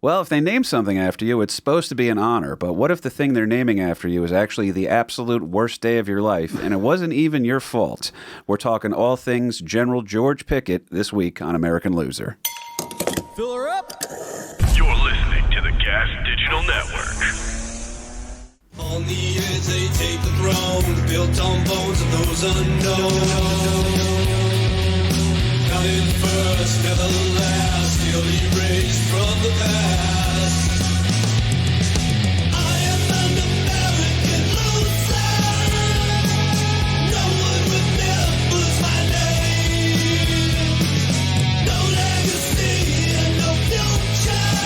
Well, if they name something after you, it's supposed to be an honor. But what if the thing they're naming after you is actually the absolute worst day of your life, and it wasn't even your fault? We're talking all things General George Pickett this week on American Loser. Fill her up. You're listening to the Gas Digital Network. On the edge they take the throne, built on bones of those unknown. Counted first, never last, still erased from the past. I am an American loser. No one remembers my name. No legacy and no future.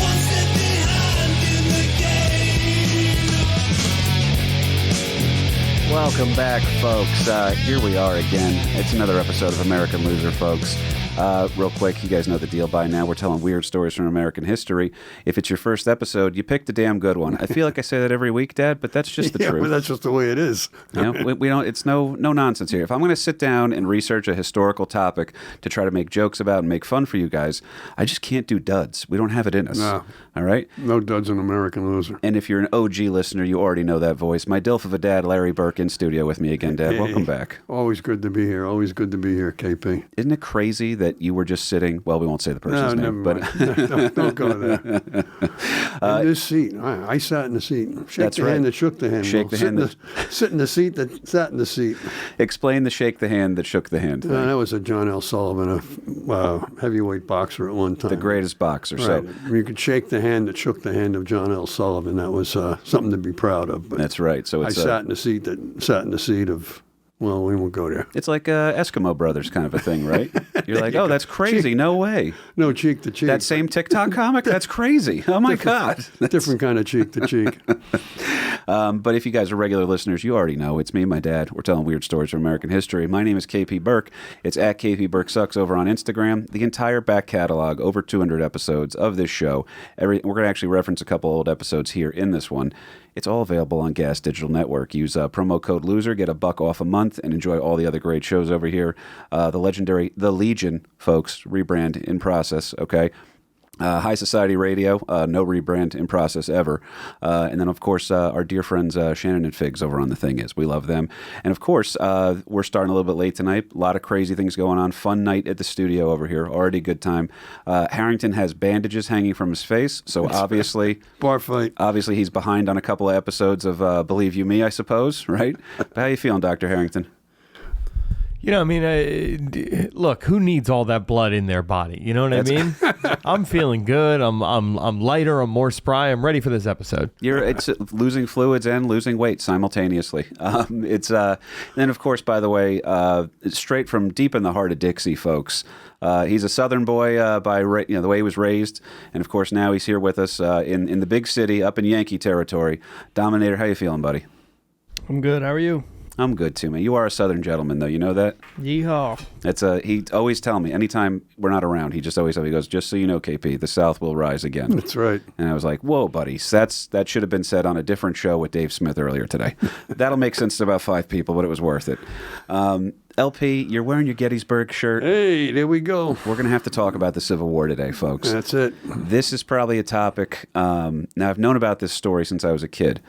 One step behind in the game. Welcome back, folks. Here we are again. It's another episode of American Loser, folks. Real quick, you guys know the deal by now. We're telling weird stories from American history. If it's your first episode, you picked a damn good one. I feel like I say that every week, Dad, but that's just the truth. But that's just the way it is. You know, we don't. It's no nonsense here. If I'm going to sit down and research a historical topic to try to make jokes about and make fun for you guys, I just can't do duds. We don't have it in us. No. All right? No duds in American Loser. And if you're an OG listener, you already know that voice. My dilf of a dad, Larry Burke, in studio with me again, Dad. Hey. Welcome back. Always good to be here. Always good to be here, KP. Isn't it crazy that you were just sitting? Well, we won't say the person's name, but don't go there. In this seat, I sat in the seat. Shake the hand that shook the hand. Shake the hand sit in the seat that sat in the seat. Explain the shake the hand that shook the hand thing. That was a John L. Sullivan, a heavyweight boxer at one time. The greatest boxer. Right. So you could shake the hand that shook the hand of John L. Sullivan. That was something to be proud of. But that's right. So it's I sat in the seat that sat in the seat of. Well, we won't go there. It's like Eskimo Brothers kind of a thing, right? You're like, oh, that's crazy. No way. No, cheek to cheek. That same TikTok comic? That's crazy. Oh, my God. Different kind of cheek to cheek. But if you guys are regular listeners, you already know. It's me and my dad. We're telling weird stories from American history. My name is KP Burke. It's at KP Burke Sucks over on Instagram. The entire back catalog, over 200 episodes of this show. We're going to actually reference a couple old episodes here in this one. It's all available on Gas Digital Network. Use promo code LOSER, get $1 off a month, and enjoy all the other great shows over here. The legendary The Legion, folks, rebrand in process, okay? High Society Radio, no rebrand in process ever. And then, of course, our dear friends Shannon and Figs over on The Thing Is. We love them. And, of course, we're starting a little bit late tonight. A lot of crazy things going on. Fun night at the studio over here. Already good time. Harrington has bandages hanging from his face, so obviously... Bar fight. Obviously, he's behind on a couple of episodes of Believe You Me, I suppose, right? But how you feeling, Dr. Harrington? You know, I mean, look, who needs all that blood in their body? You know what I mean? I'm feeling good. I'm lighter. I'm more spry. I'm ready for this episode. It's losing fluids and losing weight simultaneously. Then, of course, by the way, straight from deep in the heart of Dixie, folks. He's a Southern boy by the way he was raised, and of course now he's here with us in the big city up in Yankee territory. Dominator, how you feeling, buddy? I'm good. How are you? I'm good too, man. You are a Southern gentleman, though. You know that? Yeehaw. He always tell me, anytime we're not around, he just always tell me, he goes, just so you know, KP, the South will rise again. That's right. And I was like, whoa, buddy, that should have been said on a different show with Dave Smith earlier today. That'll make sense to about 5 people, but it was worth it. LP, you're wearing your Gettysburg shirt. Hey, there we go. We're going to have to talk about the Civil War today, folks. That's it. This is probably a topic. Now, I've known about this story since I was a kid.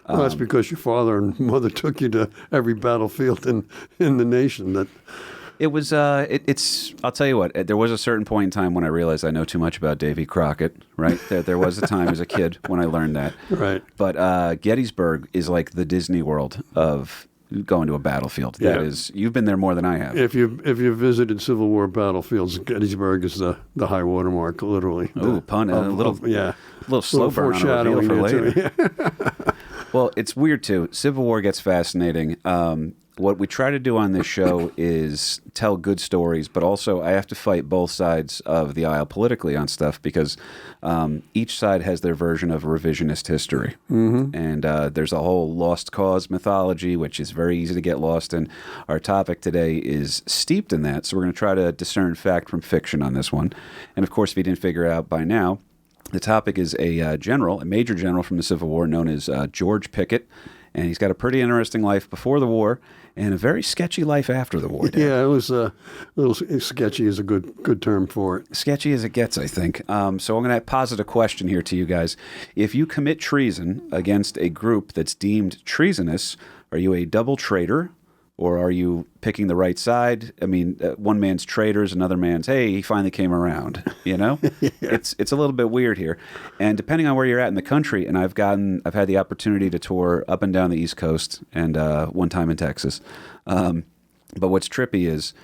Well, that's because your father and mother took you to every battlefield in the nation. That it was. It's. I'll tell you what. There was a certain point in time when I realized I know too much about Davy Crockett. Right. There was a time as a kid when I learned that. Right. But Gettysburg is like the Disney World of going to a battlefield. Yeah. That is. You've been there more than I have. If you visited Civil War battlefields, Gettysburg is the high watermark, literally. Oh, pun. A little slow burn on a reveal for later. Well, it's weird, too. Civil War gets fascinating. What we try to do on this show is tell good stories, but also I have to fight both sides of the aisle politically on stuff because each side has their version of revisionist history. Mm-hmm. And there's a whole lost cause mythology, which is very easy to get lost in. Our topic today is steeped in that, so we're going to try to discern fact from fiction on this one. And, of course, if you didn't figure it out by now, the topic is a major general from the Civil War known as George Pickett. And he's got a pretty interesting life before the war and a very sketchy life after the war. Dad. Yeah, it was a little sketchy is a good term for it. Sketchy as it gets, I think. So I'm going to posit a question here to you guys. If you commit treason against a group that's deemed treasonous, are you a double traitor? Or are you picking the right side? I mean, one man's traitors, another man's, hey, he finally came around, you know? Yeah. It's a little bit weird here. And depending on where you're at in the country, and I've had the opportunity to tour up and down the East Coast and one time in Texas. But what's trippy is,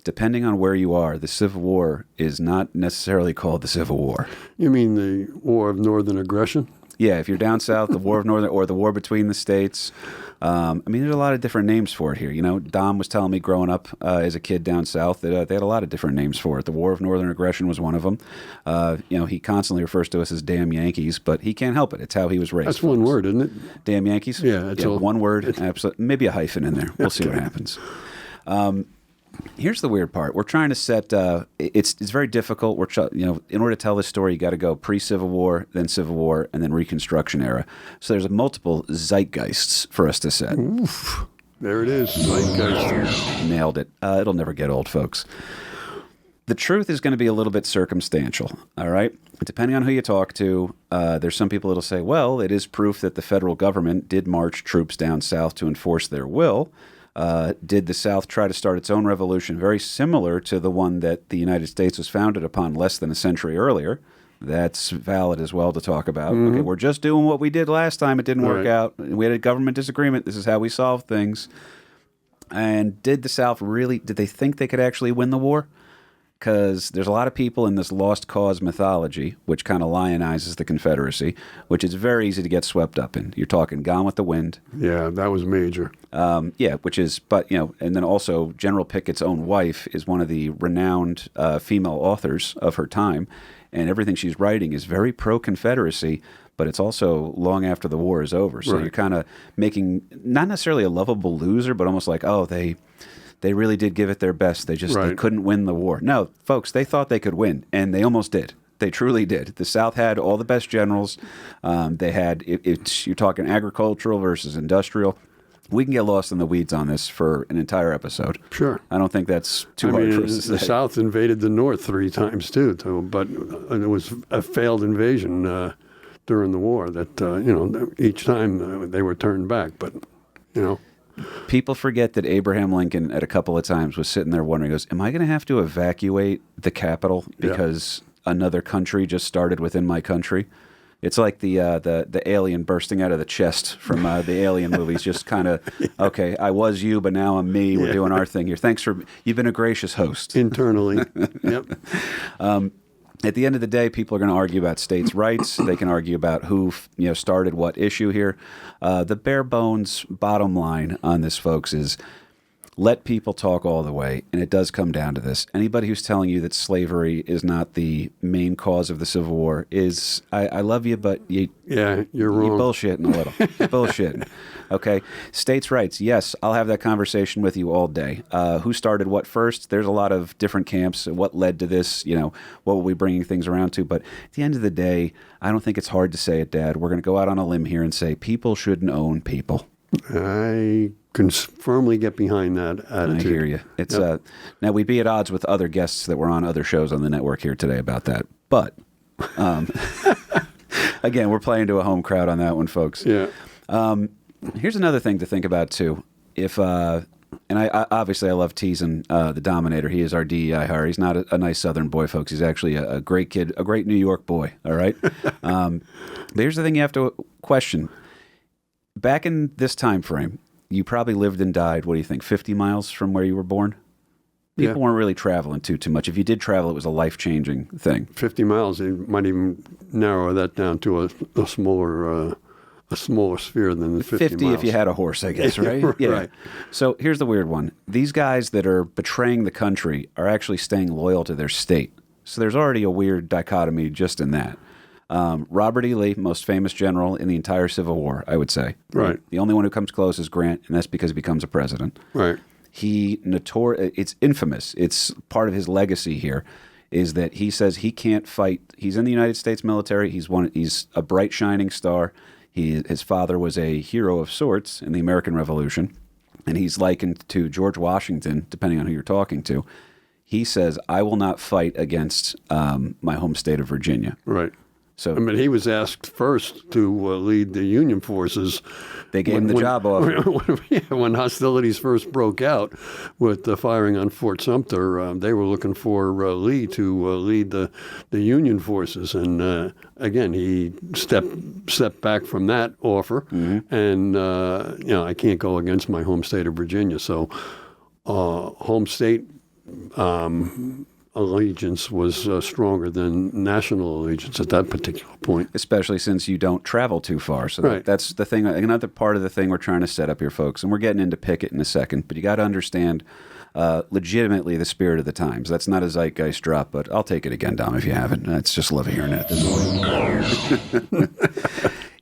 depending on where you are, the Civil War is not necessarily called the Civil War. You mean the War of Northern Aggression? Yeah, if you're down south, the War of Northern, or the War between the states. I mean, there's a lot of different names for it here. You know, Dom was telling me growing up as a kid down south that they had a lot of different names for it. The War of Northern Aggression was one of them. You know, he constantly refers to us as damn Yankees, but he can't help it. It's how he was raised. That's one word, isn't it? Damn Yankees? Yeah, it's one word. Absolutely. Maybe a hyphen in there. We'll see what happens. Here's the weird part. We're trying to set. It's very difficult. In order to tell this story, you got to go pre-Civil War, then Civil War, and then Reconstruction era. So there's multiple zeitgeists for us to set. Oof. There it is. Zeitgeist. Nailed it. It'll never get old, folks. The truth is going to be a little bit circumstantial. All right. Depending on who you talk to, there's some people that'll say, well, it is proof that the federal government did march troops down south to enforce their will. Did the South try to start its own revolution very similar to the one that the United States was founded upon less than a century earlier? That's valid as well to talk about. Mm-hmm. Okay, we're just doing what we did last time. It didn't work out. We had a government disagreement. This is how we solved things. And did the South did they think they could actually win the war? Because there's a lot of people in this lost cause mythology, which kind of lionizes the Confederacy, which is very easy to get swept up in. You're talking Gone with the Wind. Yeah, that was major. And then also General Pickett's own wife is one of the renowned female authors of her time, and everything she's writing is very pro-Confederacy, but it's also long after the war is over. So You're kind of making not necessarily a lovable loser, but almost like, oh, they really did give it their best. They couldn't win the war. No, folks, they thought they could win, and they almost did. They truly did. The South had all the best generals. They had, you're talking agricultural versus industrial. We can get lost in the weeds on this for an entire episode. Sure. I don't think that's too hard for us to say. The South invaded the North 3 times, too, but it was a failed invasion during the war that, each time they were turned back, but, People forget that Abraham Lincoln at a couple of times was sitting there wondering, goes, am I going to have to evacuate the capital because another country just started within my country? It's like the alien bursting out of the chest from the Alien movies, just kind of, okay, I was you, but now I'm me. We're doing our thing here. You've been a gracious host. Internally, yep. At the end of the day, people are going to argue about states' rights. They can argue about who started what issue here. The bare bones bottom line on this, folks, is let people talk all the way, and it does come down to this. Anybody who's telling you that slavery is not the main cause of the Civil War is, I love you, but you're wrong. You're bullshitting a little. You're bullshitting. Okay? States' rights, yes, I'll have that conversation with you all day. Who started what first? There's a lot of different camps. What led to this? What were we bringing things around to? But at the end of the day, I don't think it's hard to say it, Dad. We're going to go out on a limb here and say people shouldn't own people. I can firmly get behind that attitude. I hear you. It's now we'd be at odds with other guests that were on other shows on the network here today about that. But again, we're playing to a home crowd on that one, folks. Yeah. Here's another thing to think about too. And I obviously love teasing the Dominator. He is our DEI hire. He's not a nice Southern boy, folks. He's actually a great kid, a great New York boy. All right. But here's the thing you have to question. Back in this time frame, you probably lived and died, what do you think, 50 miles from where you were born? People weren't really traveling too much. If you did travel, it was a life-changing thing. 50 miles, they might even narrow that down to a smaller sphere than the 50 miles. If you had a horse, I guess, right? Right. Yeah. So here's the weird one. These guys that are betraying the country are actually staying loyal to their state. So there's already a weird dichotomy just in that. Robert E. Lee, most famous general in the entire Civil War, I would say. Right. The only one who comes close is Grant, and that's because he becomes a president. Right. It's infamous. It's part of his legacy here is that he says he can't fight. He's in the United States military. He's a bright, shining star. His father was a hero of sorts in the American Revolution, and he's likened to George Washington, depending on who you're talking to. He says, I will not fight against my home state of Virginia. Right. So, I mean, he was asked first to lead the Union forces. They gave him the job offer. When hostilities first broke out with the firing on Fort Sumter, they were looking for Lee to lead the Union forces. And again, he stepped back from that offer. Mm-hmm. And, I can't go against my home state of Virginia. So home state allegiance was stronger than national allegiance at that particular point. Especially since you don't travel too far. So right. That's the thing. Another part of the thing we're trying to set up here, folks, and we're getting into Pickett in a second, but you got to understand legitimately the spirit of the times. That's not a zeitgeist drop, but I'll take it again, Dom, if you haven't. That's just love hearing it.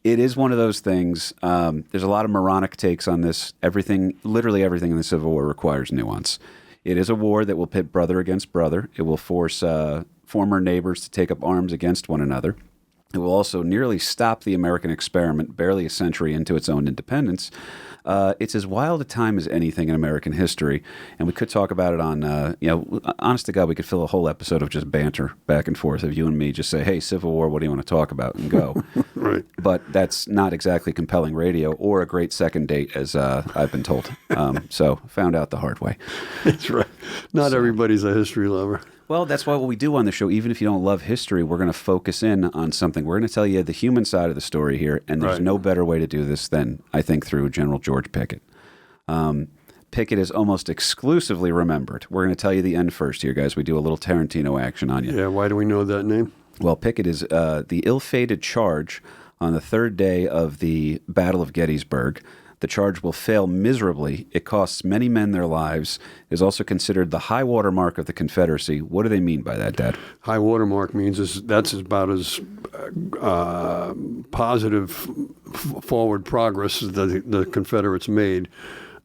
It is one of those things. There's a lot of moronic takes on this. Literally everything in the Civil War requires nuance. It is a war that will pit brother against brother. It will force former neighbors to take up arms against one another. It will also nearly stop the American experiment barely a century into its own independence. It's as wild a time as anything in American history, and we could talk about it on, honest to God, we could fill a whole episode of just banter back and forth of you and me just say, hey, Civil War, what do you want to talk about, and go. Right. But that's not exactly compelling radio or a great second date, as I've been told. So found out the hard way. That's right. Not everybody's a history lover. Well, that's why what we do on the show, even if you don't love history, we're going to focus in on something. We're going to tell you the human side of the story here, and there's no better way to do this than, I think, through General George Pickett. Pickett is almost exclusively remembered. We're going to tell you the end first here, guys. We do a little Tarantino action on you. Yeah, why do we know that name? Well, Pickett is the ill-fated charge on the third day of the Battle of Gettysburg. The charge will fail miserably. It costs many men their lives. It is also considered the high water mark of the Confederacy. What do they mean by that, Dad? High water mark means that's about as positive forward progress as the Confederates made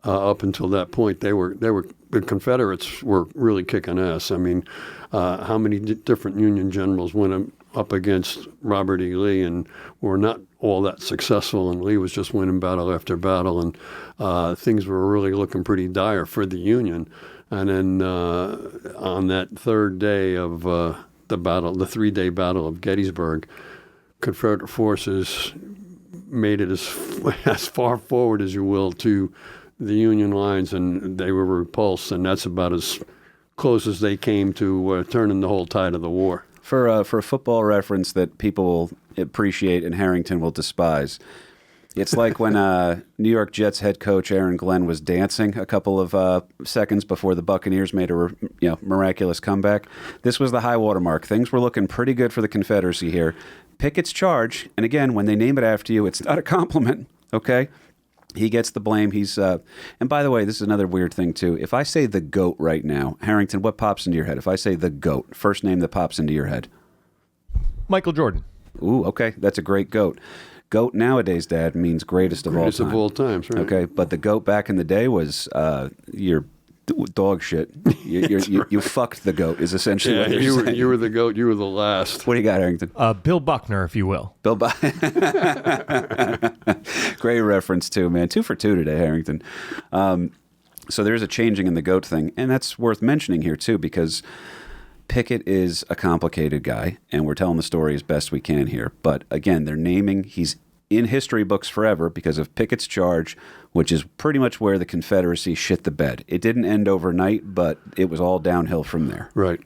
up until that point. The Confederates were really kicking ass. I mean, how many different Union generals went up against Robert E. Lee and were not all that successful, and Lee was just winning battle after battle, and things were really looking pretty dire for the Union. And then on that third day of the battle, the 3-day battle of Gettysburg, Confederate forces made it as far forward as you will to the Union lines, and they were repulsed, and that's about as close as they came to turning the whole tide of the war. For a football reference that people will appreciate and Harrington will despise, it's like when New York Jets head coach Aaron Glenn was dancing a couple of seconds before the Buccaneers made a miraculous comeback. This was the high water mark. Things were looking pretty good for the Confederacy here. Pickett's charge, and again, when they name it after you, it's not a compliment, okay? He gets the blame. And by the way, this is another weird thing, too. If I say the GOAT right now, Harrington, what pops into your head? If I say the GOAT, first name that pops into your head? Michael Jordan. Ooh, okay. That's a great GOAT. GOAT nowadays, Dad, means greatest of all time. Greatest of all times, right. Okay, but the GOAT back in the day was your dog shit. You fucked the GOAT is essentially what you're saying. You were the GOAT. You were the last. What do you got, Harrington? Bill Buckner, if you will. Bill Great reference, too, man. 2 for 2 today, Harrington. So there's a changing in the GOAT thing, and that's worth mentioning here, too, because Pickett is a complicated guy, and we're telling the story as best we can here. But, again, they're naming, he's in history books forever because of Pickett's charge, which is pretty much where the Confederacy shit the bed. It didn't end overnight, but it was all downhill from there. Right.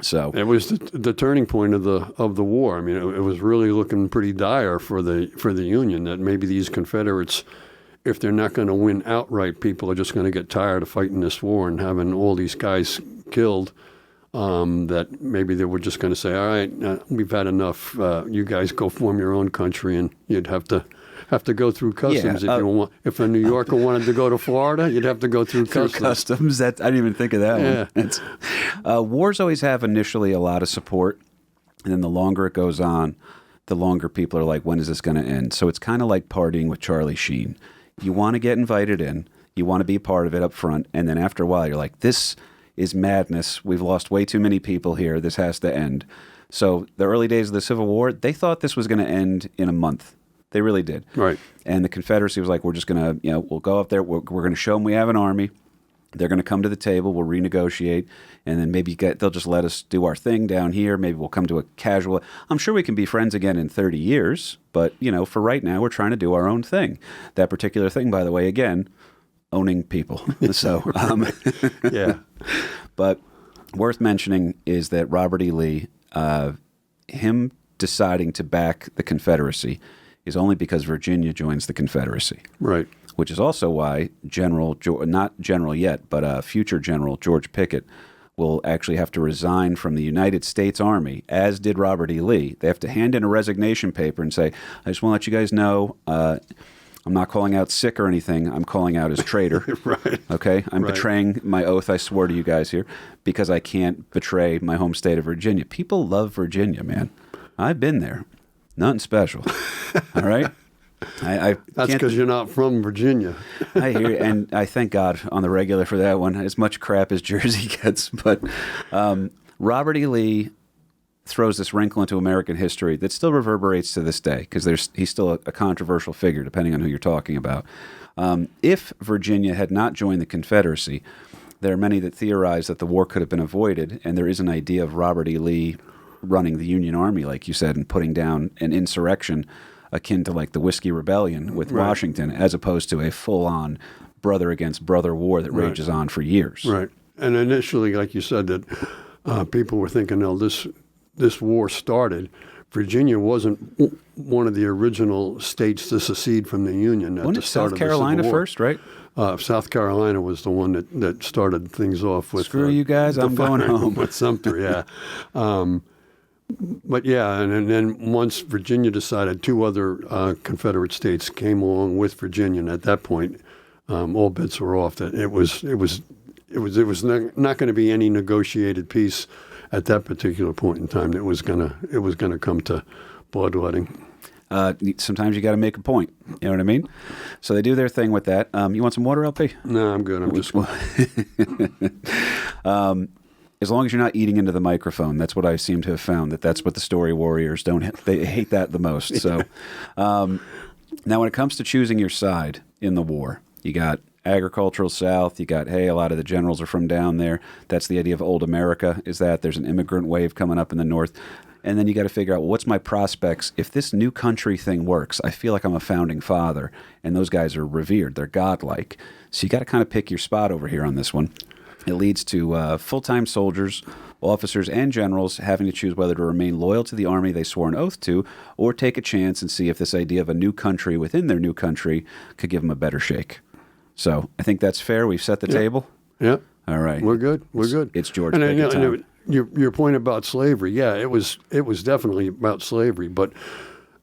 So it was the turning point of the war. I mean, it was really looking pretty dire for the Union, that maybe these Confederates, if they're not going to win outright, people are just going to get tired of fighting this war and having all these guys killed. That maybe they were just going to say, all right, we've had enough. You guys go form your own country, and you'd have to go through customs if you want. If a New Yorker wanted to go to Florida, you'd have to go through customs. I didn't even think of that one. Wars always have initially a lot of support, and then the longer it goes on, the longer people are like, when is this going to end? So it's kind of like partying with Charlie Sheen. You want to get invited in, you want to be part of it up front, and then after a while, you're like, this is madness. We've lost way too many people here. This has to end. So the early days of the Civil War, they thought this was going to end in a month. They really did. Right. And the Confederacy was like, we're just going to, we'll go up there. We're going to show them we have an army. They're going to come to the table. We'll renegotiate, and then maybe they'll just let us do our thing down here. Maybe we'll come to a casual. I'm sure we can be friends again in 30 years, but for right now, we're trying to do our own thing. That particular thing, by the way, again, owning people. So, Yeah. But worth mentioning is that Robert E. Lee, him deciding to back the Confederacy, is only because Virginia joins the Confederacy. Right. Which is also why not General yet, but future General George Pickett will actually have to resign from the United States Army, as did Robert E. Lee. They have to hand in a resignation paper and say, I just want to let you guys know, I'm not calling out sick or anything. I'm calling out as traitor. Right. Okay? I'm Right. betraying my oath I swore to you guys here because I can't betray my home state of Virginia. People love Virginia, man. I've been there. Nothing special. All right? I That's can't- because you're not from Virginia. I hear you, and I thank God on the regular for that one. As much crap as Jersey gets, but Robert E. Lee throws this wrinkle into American history that still reverberates to this day because he's still a controversial figure, depending on who you're talking about. If Virginia had not joined the Confederacy, there are many that theorize that the war could have been avoided, and there is an idea of Robert E. Lee running the Union Army, like you said, and putting down an insurrection akin to like the Whiskey Rebellion with Right. Washington, as opposed to a full-on brother against brother war that rages on for years. Right. And initially, like you said, that people were thinking, no, this war started. Virginia wasn't one of the original states to secede from the Union at Wasn't the it start South of the Carolina Civil War. first, right? South Carolina was the one that started things off with. Screw you guys, I'm going home. With Sumter, yeah. But yeah, and then once Virginia decided, two other Confederate states came along with Virginia, and at that point, all bets were off. That it was not going to be any negotiated peace at that particular point in time. It was gonna come to bloodletting. Sometimes you got to make a point. You know what I mean? So they do their thing with that. You want some water, LP? No, I'm good. I'm just. As long as you're not eating into the microphone, that's what I seem to have found. That's what the story warriors they hate that the most. So now, when it comes to choosing your side in the war, you got agricultural South. You got, hey, a lot of the generals are from down there. That's the idea of old America. Is that there's an immigrant wave coming up in the North. And then you got to figure out, well, what's my prospects? If this new country thing works, I feel like I'm a founding father, and those guys are revered. They're godlike. So you got to kind of pick your spot over here on this one. It leads to full-time soldiers, officers, and generals having to choose whether to remain loyal to the army they swore an oath to or take a chance and see if this idea of a new country within their new country could give them a better shake. So I think that's fair. We've set the table. Yeah. All right. We're good. We're good. It's George And, Pickett time. your point about slavery, yeah, it was definitely about slavery, but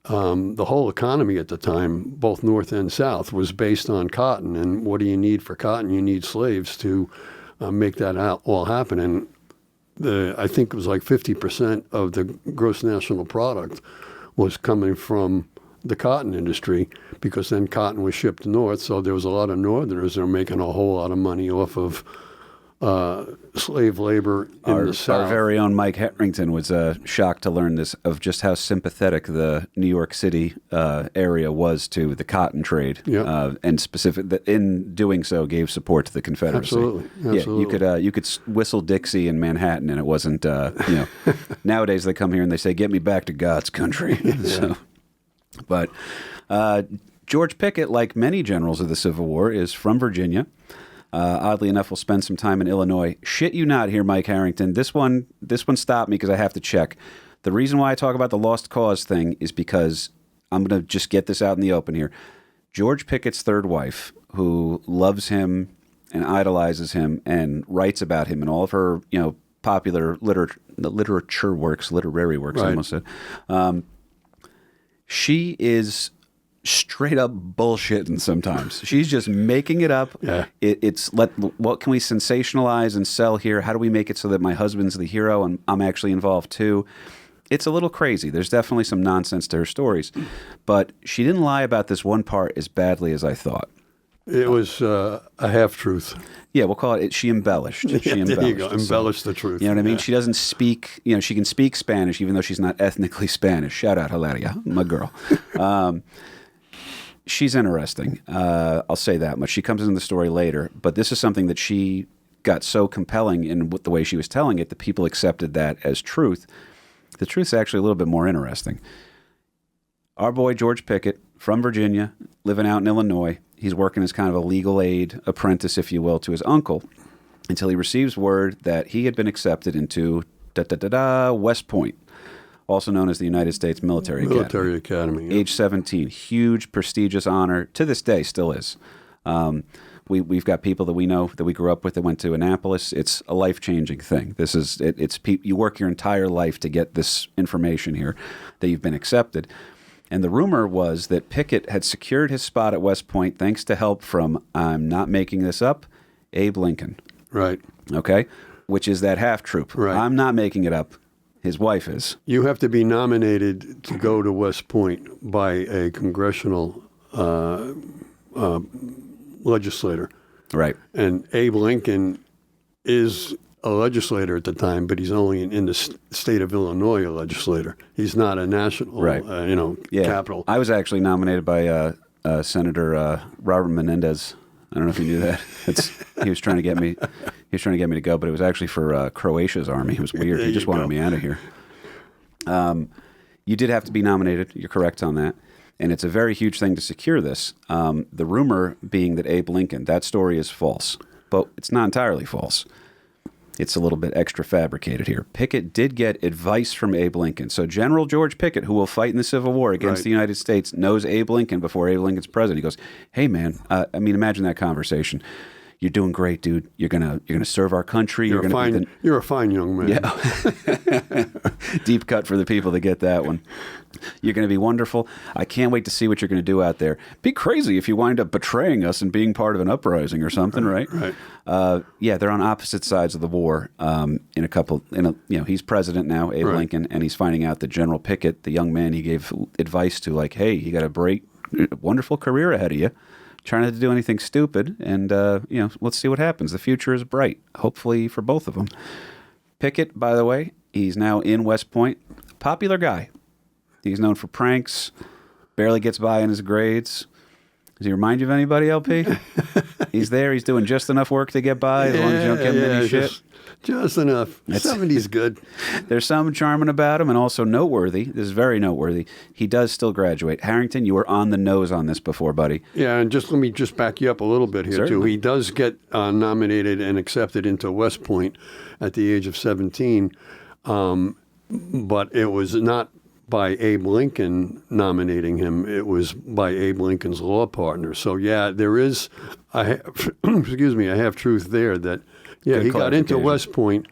the whole economy at the time, both North and South, was based on cotton. And what do you need for cotton? You need slaves to make that all happen. And I think it was like 50% of the gross national product was coming from the cotton industry, because then cotton was shipped north. So there was a lot of Northerners that were making a whole lot of money off of slave labor in the South. Our very own Mike Harrington was shocked to learn this, of just how sympathetic the New York City area was to the cotton trade, and in doing so gave support to the Confederacy. Absolutely. Yeah, you could whistle Dixie in Manhattan, and it wasn't. Nowadays they come here and they say, "Get me back to God's country." But George Pickett, like many generals of the Civil War, is from Virginia. Oddly enough, we'll spend some time in Illinois. Shit you not here, Mike Harrington. This one stopped me because I have to check. The reason why I talk about the lost cause thing is because I'm going to just get this out in the open here. George Pickett's third wife, who loves him and idolizes him and writes about him in all of her, popular literary works, I almost said. She is straight up bullshitting sometimes. She's just making it up. Yeah. What can we sensationalize and sell here? How do we make it so that my husband's the hero and I'm actually involved too? It's a little crazy. There's definitely some nonsense to her stories. But she didn't lie about this one part as badly as I thought. It was a half-truth. Yeah, we'll call it. She embellished. She embellished. There you go. Embellish the truth. You know what I mean? Yeah. She doesn't speak. She can speak Spanish even though she's not ethnically Spanish. Shout out Hilaria, my girl. she's interesting. I'll say that much. She comes into the story later, but this is something that she got so compelling in the way she was telling it that people accepted that as truth. The truth's actually a little bit more interesting. Our boy George Pickett from Virginia, living out in Illinois, he's working as kind of a legal aid apprentice, if you will, to his uncle until he receives word that he had been accepted into West Point, also known as the United States Military Academy. Age 17, huge, prestigious honor. To this day, still is. We've got people that we know that we grew up with that went to Annapolis. It's a life-changing thing. This is you work your entire life to get this information here that you've been accepted. And the rumor was that Pickett had secured his spot at West Point thanks to help from, I'm not making this up, Abe Lincoln. Right. Okay? Which is that half-troop. Right. I'm not making it up. His wife is. You have to be nominated to go to West Point by a congressional legislator. Right. And Abe Lincoln is a legislator at the time, but he's only in the state of Illinois a legislator. He's not a national, Right. capital. I was actually nominated by Senator Robert Menendez. I don't know if you knew that. He was trying to get me. He was trying to get me to go, but it was actually for Croatia's army. It was weird. He just wanted me out of here. You did have to be nominated. You're correct on that. And it's a very huge thing to secure this. The rumor being that Abe Lincoln, that story is false, but it's not entirely false. It's a little bit extra fabricated here. Pickett did get advice from Abe Lincoln. So General George Pickett, who will fight in the Civil War against the United States, knows Abe Lincoln before Abe Lincoln's president. He goes, "Hey, man, imagine that conversation. You're doing great, dude. You're gonna serve our country. You're a fine young man." Yeah. Deep cut for the people that get that one. You're going to be wonderful. I can't wait to see what you're going to do out there. Be crazy if you wind up betraying us and being part of an uprising or something, right? Right. They're on opposite sides of the war. He's president now, Abe Lincoln, and he's finding out that General Pickett, the young man he gave advice to, like, hey, you got a great, wonderful career ahead of you. Try not to do anything stupid, and let's see what happens. The future is bright, hopefully for both of them. Pickett, by the way, he's now in West Point. Popular guy. He's known for pranks, barely gets by in his grades. Does he remind you of anybody, LP? He's there. He's doing just enough work to get by as long as you don't give him any shit. Just enough. 70's good. There's some charming about him, and also noteworthy. This is very noteworthy. He does still graduate. Harrington, you were on the nose on this before, buddy. Yeah, and let me back you up a little bit here, Certainly. too. He does get nominated and accepted into West Point at the age of 17, but it was not by Abe Lincoln nominating him. It was by Abe Lincoln's law partner. So, yeah, there is, I have truth there that, yeah, he got into West Point,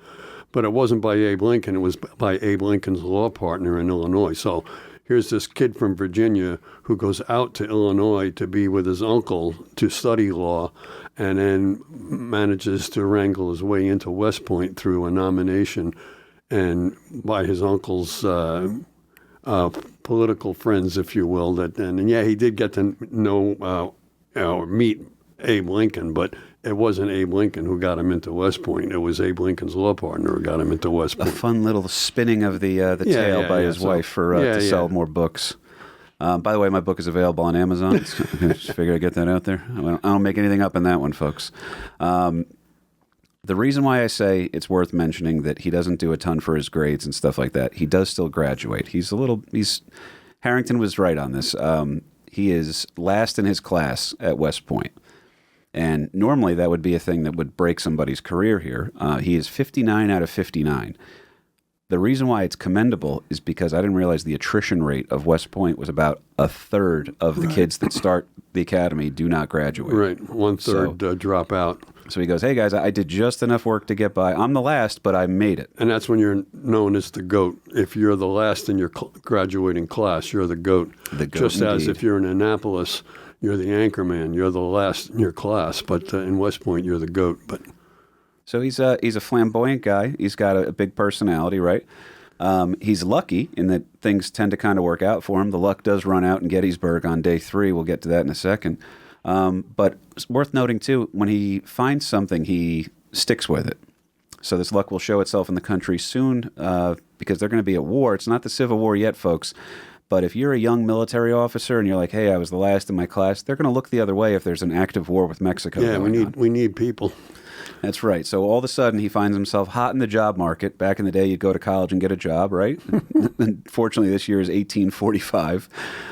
but it wasn't by Abe Lincoln. It was by Abe Lincoln's law partner in Illinois. So here's this kid from Virginia who goes out to Illinois to be with his uncle to study law, and then manages to wrangle his way into West Point through a nomination and by his uncle's political friends, if you will. He did get to know or meet Abe Lincoln, but it wasn't Abe Lincoln who got him into West Point. It was Abe Lincoln's law partner who got him into West Point. A fun little spinning of the tail by his wife to sell more books. By the way, my book is available on Amazon. Just figured I'd get that out there. I don't make anything up in that one, folks. The reason why I say it's worth mentioning that he doesn't do a ton for his grades and stuff like that, he does still graduate. Harrington was right on this. He is last in his class at West Point. And normally that would be a thing that would break somebody's career here. He is 59 out of 59. The reason why it's commendable is because I didn't realize the attrition rate of West Point was about a third of the kids that start the academy do not graduate. Right, one-third drop out. So he goes, hey, guys, I did just enough work to get by. I'm the last, but I made it. And that's when you're known as the GOAT. If you're the last in your graduating class, you're the GOAT. The GOAT, just indeed. as if you're in Annapolis, you're the anchorman. You're the last in your class. But in West Point, you're the GOAT. But so he's a flamboyant guy. He's got a big personality, right? He's lucky in that things tend to kind of work out for him. The luck does run out in Gettysburg on day 3. We'll get to that in a second. But it's worth noting, too, when he finds something, he sticks with it. So this luck will show itself in the country soon because they're going to be at war. It's not the Civil War yet, folks, But if you're a young military officer and you're like, hey, I was the last in my class, they're going to look the other way if there's an active war with Mexico. Yeah, going on. we need people. That's right. So all of a sudden, he finds himself hot in the job market. Back in the day, you'd go to college and get a job, right? Fortunately, this year is 1845.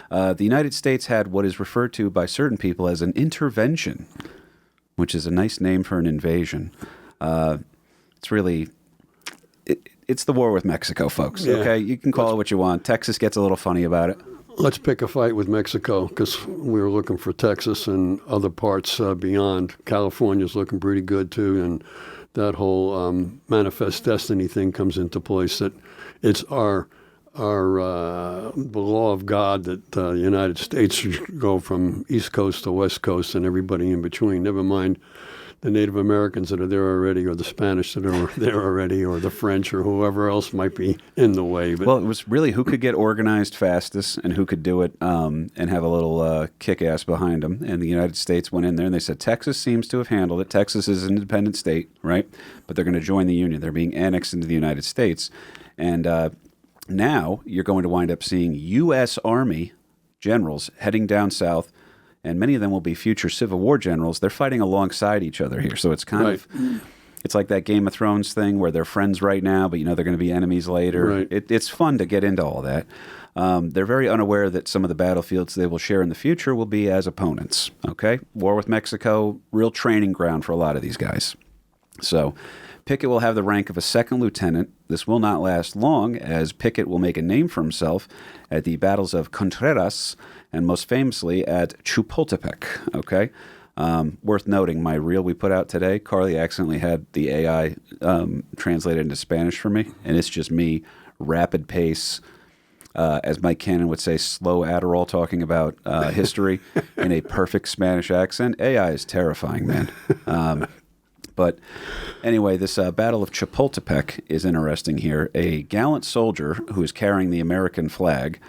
The United States had what is referred to by certain people as an intervention, which is a nice name for an invasion. It's really... It's the war with Mexico, folks, Yeah. okay? You can call it what you want. Texas gets a little funny about it. Let's pick a fight with Mexico because we were looking for Texas and other parts beyond. California's looking pretty good too, and that whole manifest destiny thing comes into place. That it's the law of God that the United States should go from East Coast to West Coast and everybody in between. Never mind the Native Americans that are there already, or the Spanish that are there already, or the French, or whoever else might be in the way. But well, it was really who could get organized fastest and who could do it and have a little kick-ass behind them. And the United States went in there and they said, Texas seems to have handled it. Texas is an independent state, right? But they're going to join the Union. They're being annexed into the United States. And now you're going to wind up seeing U.S. Army generals heading down south, and many of them will be future Civil War generals. They're fighting alongside each other here. So it's kind of, it's like that Game of Thrones thing where they're friends right now, but they're going to be enemies later. Right. It's fun to get into all that. They're very unaware that some of the battlefields they will share in the future will be as opponents. Okay? War with Mexico, real training ground for a lot of these guys. So Pickett will have the rank of a second lieutenant. This will not last long, as Pickett will make a name for himself at the battles of Contreras and most famously at Chapultepec. Okay? Worth noting, my reel we put out today, Carly accidentally had the AI translated into Spanish for me, and it's just me, rapid pace, as Mike Cannon would say, slow Adderall talking about history in a perfect Spanish accent. AI is terrifying, man. But anyway, this Battle of Chapultepec is interesting here. A gallant soldier who is carrying the American flag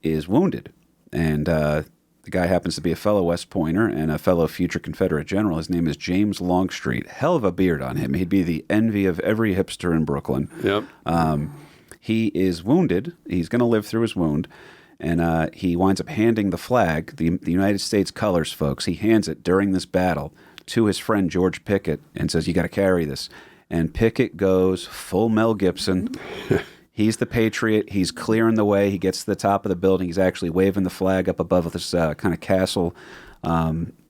is wounded. And the guy happens to be a fellow West Pointer and a fellow future Confederate general. His name is James Longstreet. Hell of a beard on him. He'd be the envy of every hipster in Brooklyn. Yep. He is wounded. He's going to live through his wound. And he winds up handing the flag, the United States colors, folks. He hands it during this battle to his friend George Pickett and says, you got to carry this. And Pickett goes full Mel Gibson. He's the patriot. He's clearing the way. He gets to the top of the building. He's actually waving the flag up above this kind of castle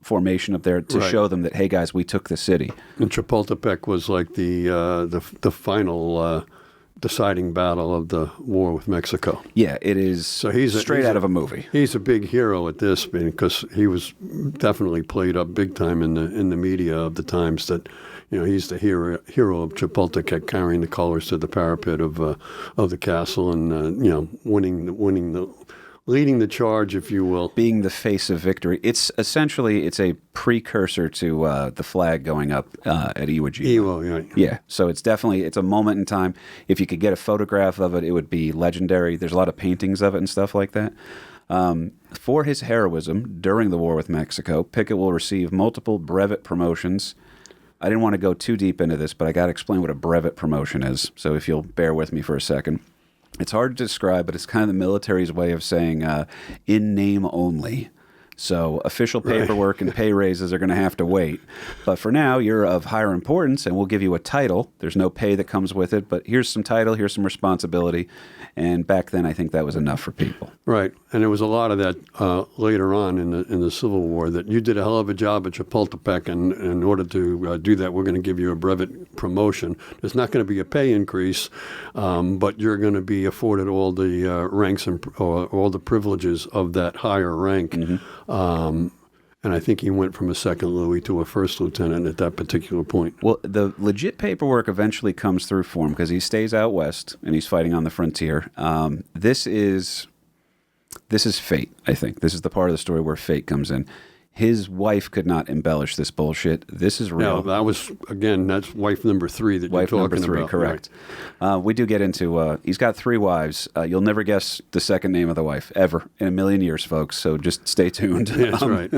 formation up there to show them that, hey, guys, we took the city. And Chapultepec was like the final deciding battle of the war with Mexico. Yeah, it is straight out of a movie. He's a big hero at this because he was definitely played up big time in the media of the times that, he's the hero of Chapultepec, carrying the colors to the parapet of the castle and leading the charge, if you will. Being the face of victory. It's a precursor to the flag going up at Iwo Jima. Iwo, yeah. Yeah, so it's a moment in time. If you could get a photograph of it, it would be legendary. There's a lot of paintings of it and stuff like that. For his heroism during the war with Mexico, Pickett will receive multiple brevet promotions. I didn't want to go too deep into this, but I got to explain what a brevet promotion is. So if you'll bear with me for a second. It's hard to describe, but it's kind of the military's way of saying in name only. So official paperwork and pay raises are going to have to wait. But for now, you're of higher importance, and we'll give you a title. There's no pay that comes with it, but here's some title, here's some responsibility. And back then, I think that was enough for people. Right, and there was a lot of that later on in the Civil War, that you did a hell of a job at Chapultepec, and in order to do that, we're going to give you a brevet promotion. There's not going to be a pay increase, but you're going to be afforded all the ranks and all the privileges of that higher rank. Mm-hmm. And I think he went from a second Louis to a first lieutenant at that particular point. Well, the legit paperwork eventually comes through for him because he stays out west and he's fighting on the frontier. This is fate, I think. This is the part of the story where fate comes in. His wife could not embellish this bullshit. This is real. No, that was, again, that's wife number 3 that you're talking about. Wife number 3, correct. Right. We do get into, he's got 3 wives. You'll never guess the second name of the wife, ever, in a million years, folks. So just stay tuned. Yeah, that's right.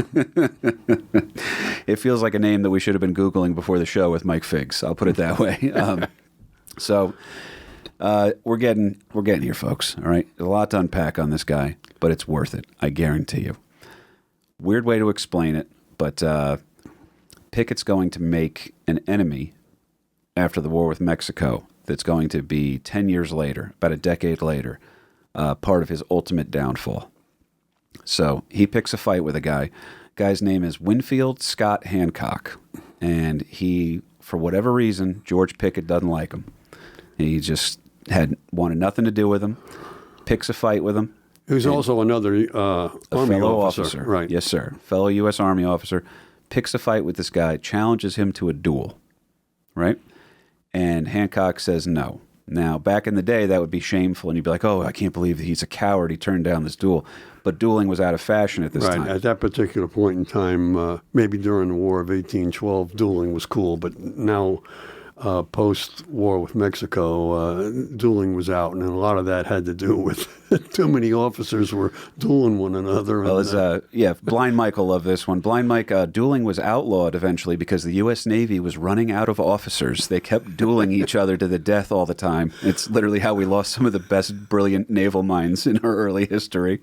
It feels like a name that we should have been Googling before the show with Mike Figs. I'll put it that way. we're getting here, folks. All right, there's a lot to unpack on this guy, but it's worth it. I guarantee you. Weird way to explain it, but Pickett's going to make an enemy after the war with Mexico. That's going to be 10 years later, about a decade later, part of his ultimate downfall. So he picks a fight with a guy. Guy's name is Winfield Scott Hancock, and he, for whatever reason, George Pickett doesn't like him. He just wanted nothing to do with him. Picks a fight with him. Who's also another Army fellow officer. Right. Yes, sir. Fellow U.S. Army officer. Picks a fight with this guy, challenges him to a duel, right? And Hancock says no. Now, back in the day, that would be shameful, and you'd be like, oh, I can't believe he's a coward. He turned down this duel. But dueling was out of fashion at this time. At that particular point in time, maybe during the War of 1812, dueling was cool, but now, post-war with Mexico, dueling was out, and a lot of that had to do with too many officers were dueling one another. Well, Blind Mike will love this one. Blind Mike, dueling was outlawed eventually because the U.S. Navy was running out of officers. They kept dueling each other to the death all the time. It's literally how we lost some of the best, brilliant naval minds in our early history.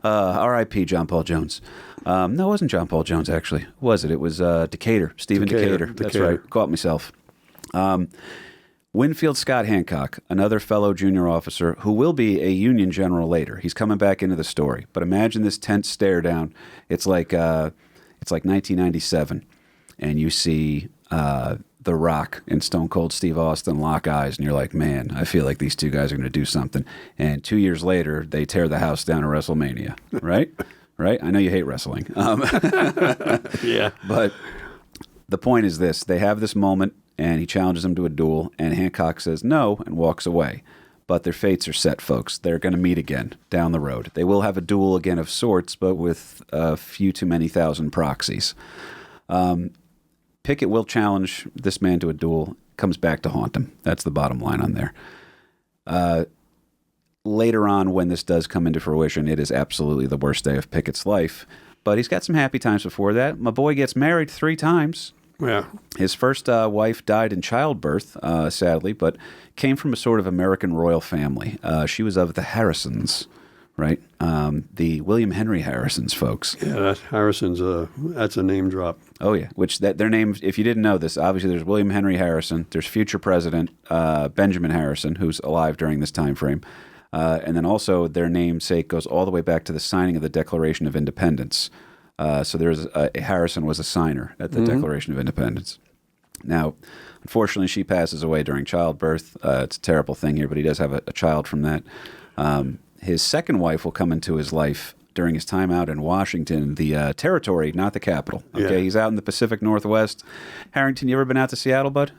R.I.P. John Paul Jones. No, it wasn't John Paul Jones, actually. Was it? It was Decatur, Stephen Decatur. That's right. Caught myself. Winfield Scott Hancock, another fellow junior officer who will be a Union general later. He's coming back into the story. But imagine this tense stare down. It's like 1997, and you see The Rock and Stone Cold Steve Austin lock eyes, and you're like, man, I feel like these two guys are going to do something. And 2 years later, they tear the house down at WrestleMania, right? Right? I know you hate wrestling. Yeah. But the point is this. They have this moment, and he challenges him to a duel, and Hancock says no and walks away. But their fates are set, folks. They're going to meet again down the road. They will have a duel again of sorts, but with a few too many thousand proxies. Pickett will challenge this man to a duel, comes back to haunt him. That's the bottom line on there. Later on, when this does come into fruition, it is absolutely the worst day of Pickett's life. But he's got some happy times before that. My boy gets married 3 times. Yeah. His first wife died in childbirth, sadly, but came from a sort of American royal family. She was of the Harrisons, right? The William Henry Harrisons, folks. Yeah, that's a name drop. Oh, yeah, which their names, if you didn't know this, obviously there's William Henry Harrison, there's future President Benjamin Harrison, who's alive during this time frame. And then also their namesake goes all the way back to the signing of the Declaration of Independence. So there's Harrison was a signer at the Declaration of Independence. Now, unfortunately, she passes away during childbirth. It's a terrible thing here, but he does have a child from that. His second wife will come into his life during his time out in Washington, the territory, not the capital. Okay, He's out in the Pacific Northwest. Harrington, you ever been out to Seattle, bud?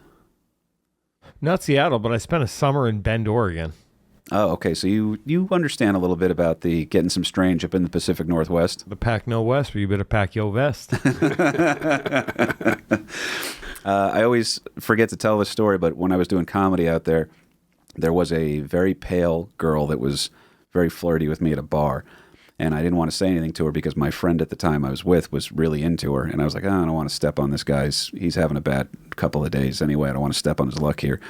Not Seattle, but I spent a summer in Bend, Oregon. Oh, okay. So you understand a little bit about the getting some strange up in the Pacific Northwest. The pack no west, but you better pack your vest. I always forget to tell this story, but when I was doing comedy out there, there was a very pale girl that was very flirty with me at a bar. And I didn't want to say anything to her because my friend at the time I was with was really into her. And I was like, I don't want to step on this guy's. He's having a bad couple of days anyway. I don't want to step on his luck here.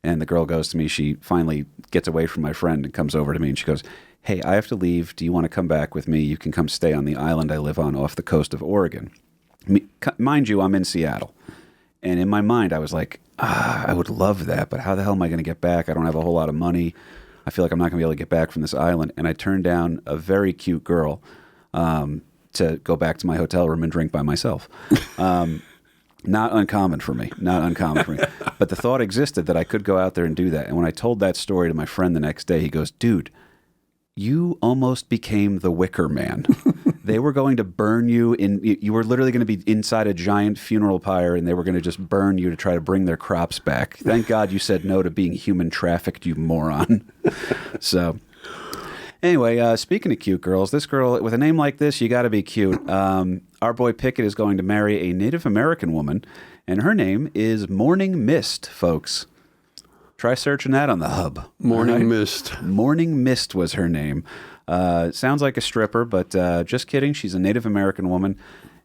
And the girl goes to me. She finally gets away from my friend and comes over to me. And she goes, hey, I have to leave. Do you want to come back with me? You can come stay on the island I live on off the coast of Oregon. Mind you, I'm in Seattle. And in my mind, I was like, I would love that. But how the hell am I going to get back? I don't have a whole lot of money. I feel like I'm not going to be able to get back from this island. And I turned down a very cute girl to go back to my hotel room and drink by myself. Not uncommon for me. But the thought existed that I could go out there and do that. And when I told that story to my friend the next day, he goes, dude, you almost became the Wicker Man. They were going to burn you you were literally going to be inside a giant funeral pyre, and they were going to just burn you to try to bring their crops back. Thank God you said no to being human trafficked, you moron. So anyway, speaking of cute girls, this girl, with a name like this, you got to be cute. Our boy Pickett is going to marry a Native American woman, and her name is Morning Mist, folks. Try searching that on the hub. Morning Mist. Morning Mist was her name. Sounds like a stripper, but just kidding. She's a Native American woman.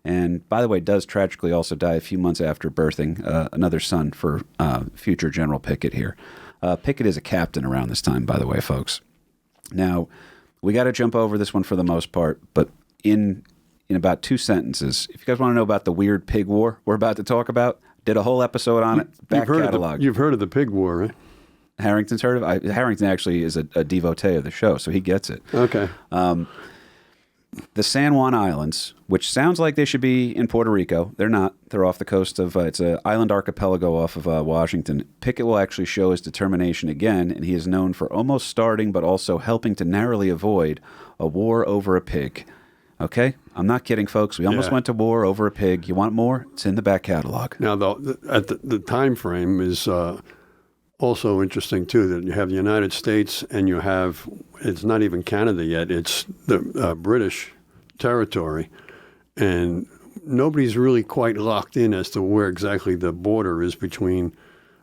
And by the way, does tragically also die a few months after birthing another son for future General Pickett here. Pickett is a captain around this time, by the way, folks. Now, we got to jump over this one for the most part, but in about 2 sentences, if you guys want to know about the weird pig war we're about to talk about, did a whole episode on it, back catalog. You've heard of the pig war, right? Harrington's heard of it? Harrington actually is a devotee of the show, so he gets it. Okay. The San Juan Islands, which sounds like they should be in Puerto Rico. They're not. They're off the coast of, it's an island archipelago off of Washington. Pickett will actually show his determination again, and he is known for almost starting but also helping to narrowly avoid a war over a pig. Okay? I'm not kidding, folks. We almost went to war over a pig. You want more? It's in the back catalog. Now, the time frame is also interesting, too, that you have the United States and you have, it's not even Canada yet, it's the British territory. And nobody's really quite locked in as to where exactly the border is between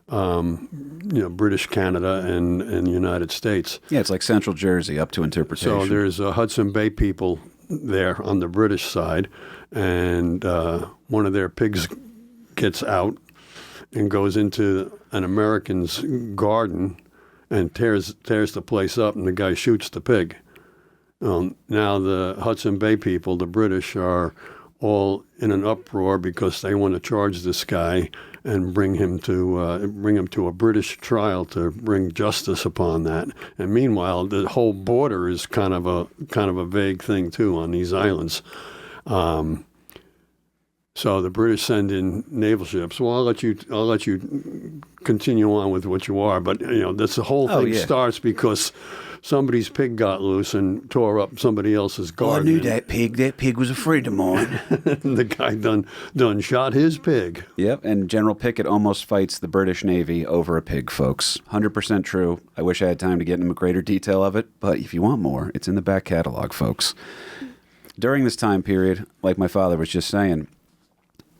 British Canada and the United States. Yeah, it's like Central Jersey, up to interpretation. So there's Hudson Bay people there on the British side, and one of their pigs gets out and goes into an American's garden and tears the place up, and the guy shoots the pig. Now the Hudson Bay people, the British, are all in an uproar because they want to charge this guy and bring him to a British trial to bring justice upon that. And meanwhile, the whole border is kind of a vague thing too on these islands. So the British send in naval ships. Well, I'll let you continue on with what you are, but this whole thing starts because somebody's pig got loose and tore up somebody else's garden. I knew that pig. That pig was a friend of mine. The guy done shot his pig. Yep, and General Pickett almost fights the British Navy over a pig, folks. 100% true. I wish I had time to get into greater detail of it, but if you want more, it's in the back catalog, folks. During this time period, like my father was just saying,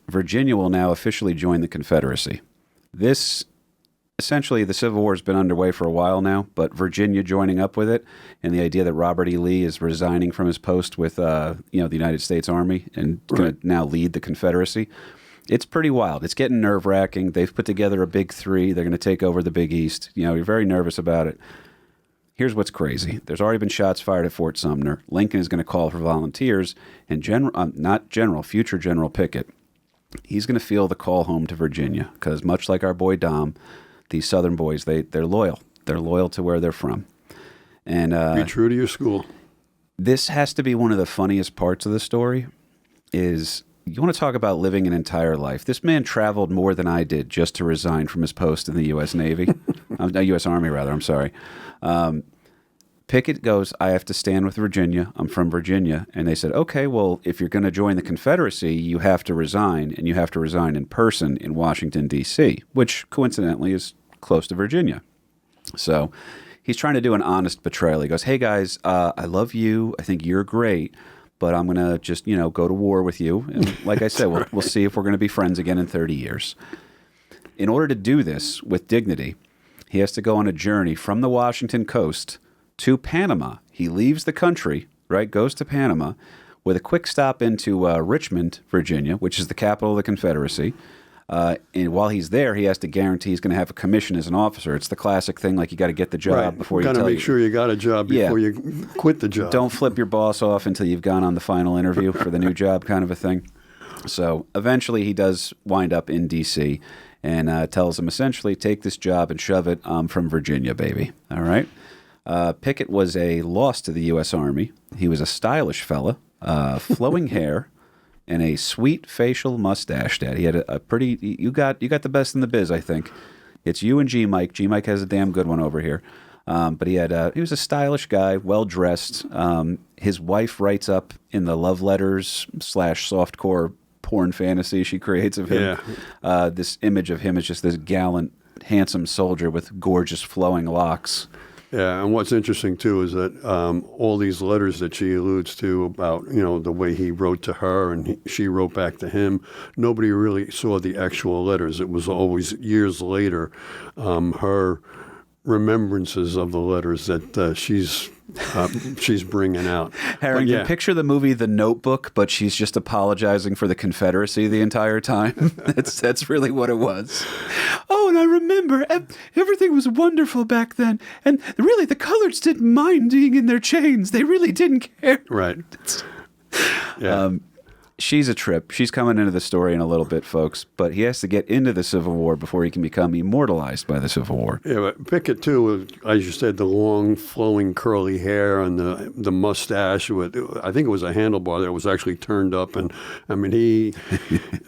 Virginia will now officially join the Confederacy. Essentially, the Civil War has been underway for a while now, but Virginia joining up with it, and the idea that Robert E. Lee is resigning from his post with the United States Army and going to now lead the Confederacy, it's pretty wild. It's getting nerve-wracking. They've put together a big three. They're going to take over the Big East. You're very nervous about it. Here's what's crazy. There's already been shots fired at Fort Sumner. Lincoln is going to call for volunteers, and future General Pickett, he's going to feel the call home to Virginia because much like our boy Dom, these Southern boys, they're loyal. They're loyal to where they're from. And be true to your school. This has to be one of the funniest parts of the story is you want to talk about living an entire life. This man traveled more than I did just to resign from his post in the U.S. Navy. U.S. Army, rather. I'm sorry. Pickett goes, I have to stand with Virginia. I'm from Virginia. And they said, okay, well, if you're going to join the Confederacy, you have to resign, and you have to resign in person in Washington, D.C., which coincidentally is close to Virginia. So he's trying to do an honest betrayal. He goes, hey, guys, I love you. I think you're great, but I'm going to just, go to war with you. And like I said, we'll see if we're going to be friends again in 30 years. In order to do this with dignity, he has to go on a journey from the Washington coast to Panama. He leaves the country, right, goes to Panama with a quick stop into Richmond, Virginia, which is the capital of the Confederacy. And while he's there, he has to guarantee he's going to have a commission as an officer. It's the classic thing, like you got to get the job before you got to make sure you got a job before you quit the job. Don't flip your boss off until you've gone on the final interview for the new job kind of a thing. So eventually he does wind up in D.C. and tells him essentially, take this job and shove it. I'm from Virginia, baby. All right? Pickett was a loss to the U.S. Army. He was a stylish fella, flowing hair, and a sweet facial mustache. Dad, he had a pretty. You got the best in the biz, I think. It's you and G Mike. G Mike has a damn good one over here. But he was a stylish guy, well dressed. His wife writes up in the love letters / softcore porn fantasy she creates of him. Yeah. This image of him is just this gallant, handsome soldier with gorgeous flowing locks. Yeah, and what's interesting, too, is that all these letters that she alludes to about, the way he wrote to her and she wrote back to him, nobody really saw the actual letters. It was always years later, her remembrances of the letters that she's bringing out. Harrington, picture the movie The Notebook, but she's just apologizing for the Confederacy the entire time. That's really what it was. Oh, Oh, and I remember everything was wonderful back then. And really, the colors didn't mind being in their chains. They really didn't care. Right. Yeah. She's a trip. She's coming into the story in a little bit, folks. But he has to get into the Civil War before he can become immortalized by the Civil War. Yeah, but Pickett, too, was, as you said, the long, flowing, curly hair and the mustache. I think it was a handlebar that was actually turned up. And, I mean,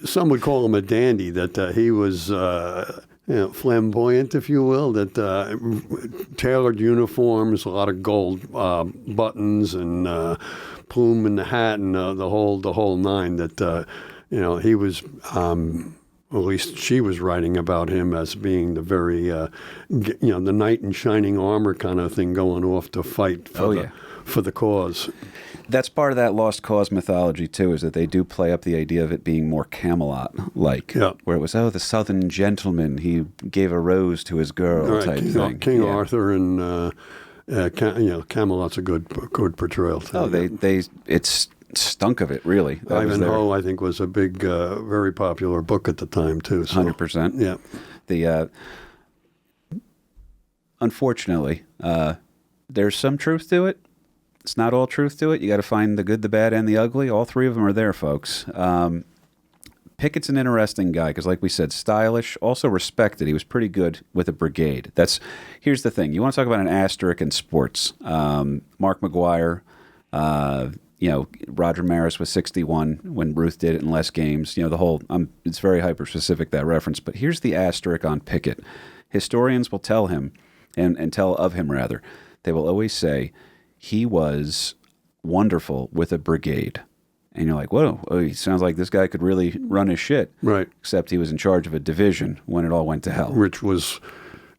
some would call him a dandy, that he was flamboyant, if you will, that tailored uniforms, a lot of gold buttons and plume in the hat and the whole nine, that, he was... at least she was writing about him as being the very, the knight in shining armor kind of thing, going off to fight for the cause. That's part of that lost cause mythology, too, is that they do play up the idea of it being more Camelot-like, where it was, the southern gentleman, he gave a rose to his girl type thing. King Arthur and, Camelot's a good portrayal. It's stunk of it, really. Ivanhoe, I think, was a big, very popular book at the time, too. So. 100%. Yeah. Unfortunately, there's some truth to it. It's not all truth to it. You got to find the good, the bad, and the ugly. All three of them are there, folks. Pickett's an interesting guy because, like we said, stylish, also respected. He was pretty good with a brigade. Here's the thing. You want to talk about an asterisk in sports. Mark McGuire, Roger Maris was 61 when Ruth did it in less games. It's very hyper-specific, that reference. But here's the asterisk on Pickett. Historians will tell him, and tell of him, rather, they will always say, he was wonderful with a brigade. And you're like, whoa, he sounds like this guy could really run his shit. Right. Except he was in charge of a division when it all went to hell. Which was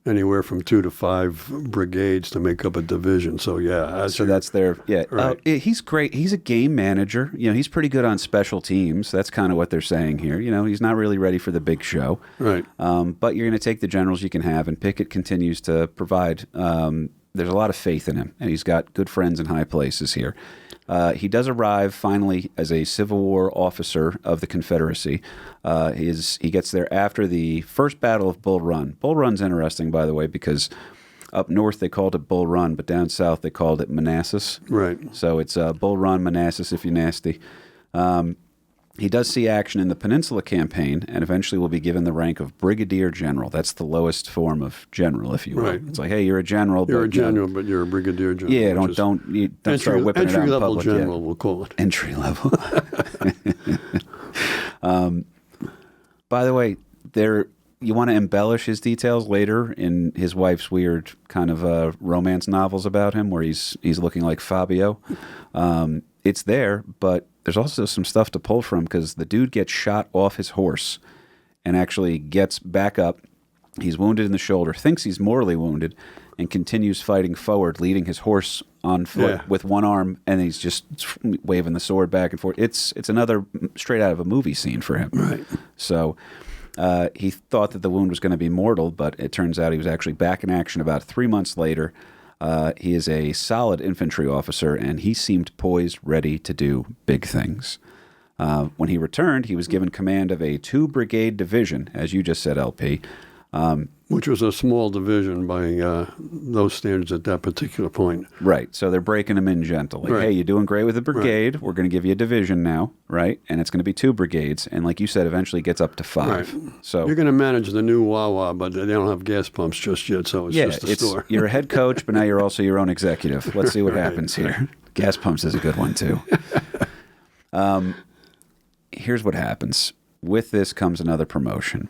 anywhere from 2 to 5 brigades to make up a division. So, that's their, Right. He's great. He's a game manager. He's pretty good on special teams. That's kind of what they're saying here. He's not really ready for the big show. Right. But you're going to take the generals you can have, and Pickett continues to provide. There's a lot of faith in him, and he's got good friends in high places here. He does arrive finally as a Civil War officer of the Confederacy. He gets there after the first Battle of Bull Run. Bull Run's interesting, by the way, because up north they called it Bull Run, but down south they called it Manassas. Right. So it's Bull Run, Manassas, if you're nasty. He does see action in the Peninsula Campaign and eventually will be given the rank of Brigadier General. That's the lowest form of general, if you will. Right. It's like, hey, you're a general. You're a general, but you're a Brigadier General. Yeah, don't start whipping it out in public. Entry level, we'll call it. Entry level. By the way, you want to embellish his details later in his wife's weird kind of romance novels about him, where he's looking like Fabio. It's there, but there's also some stuff to pull from because the dude gets shot off his horse and actually gets back up. He's wounded in the shoulder, thinks he's mortally wounded, and continues fighting forward, leading his horse on foot with one arm, and he's just waving the sword back and forth. It's another straight out of a movie scene for him. Right. So he thought that the wound was going to be mortal, but it turns out he was actually back in action about 3 months later. He is a solid infantry officer, and he seemed poised, ready to do big things. When he returned, he was given command of a 2-brigade division, as you just said, LP. Which was a small division by those standards at that particular point. Right. So they're breaking him in gentle. Like, hey, you're doing great with a brigade. Right. We're going to give you a division now, right? And it's going to be 2 brigades. And like you said, eventually gets up to 5. Right. So you're going to manage the new Wawa, but they don't have gas pumps just yet, so it's just a store. You're a head coach, but now you're also your own executive. Let's see what happens here. Gas pumps is a good one, too. Here's what happens. With this comes another promotion.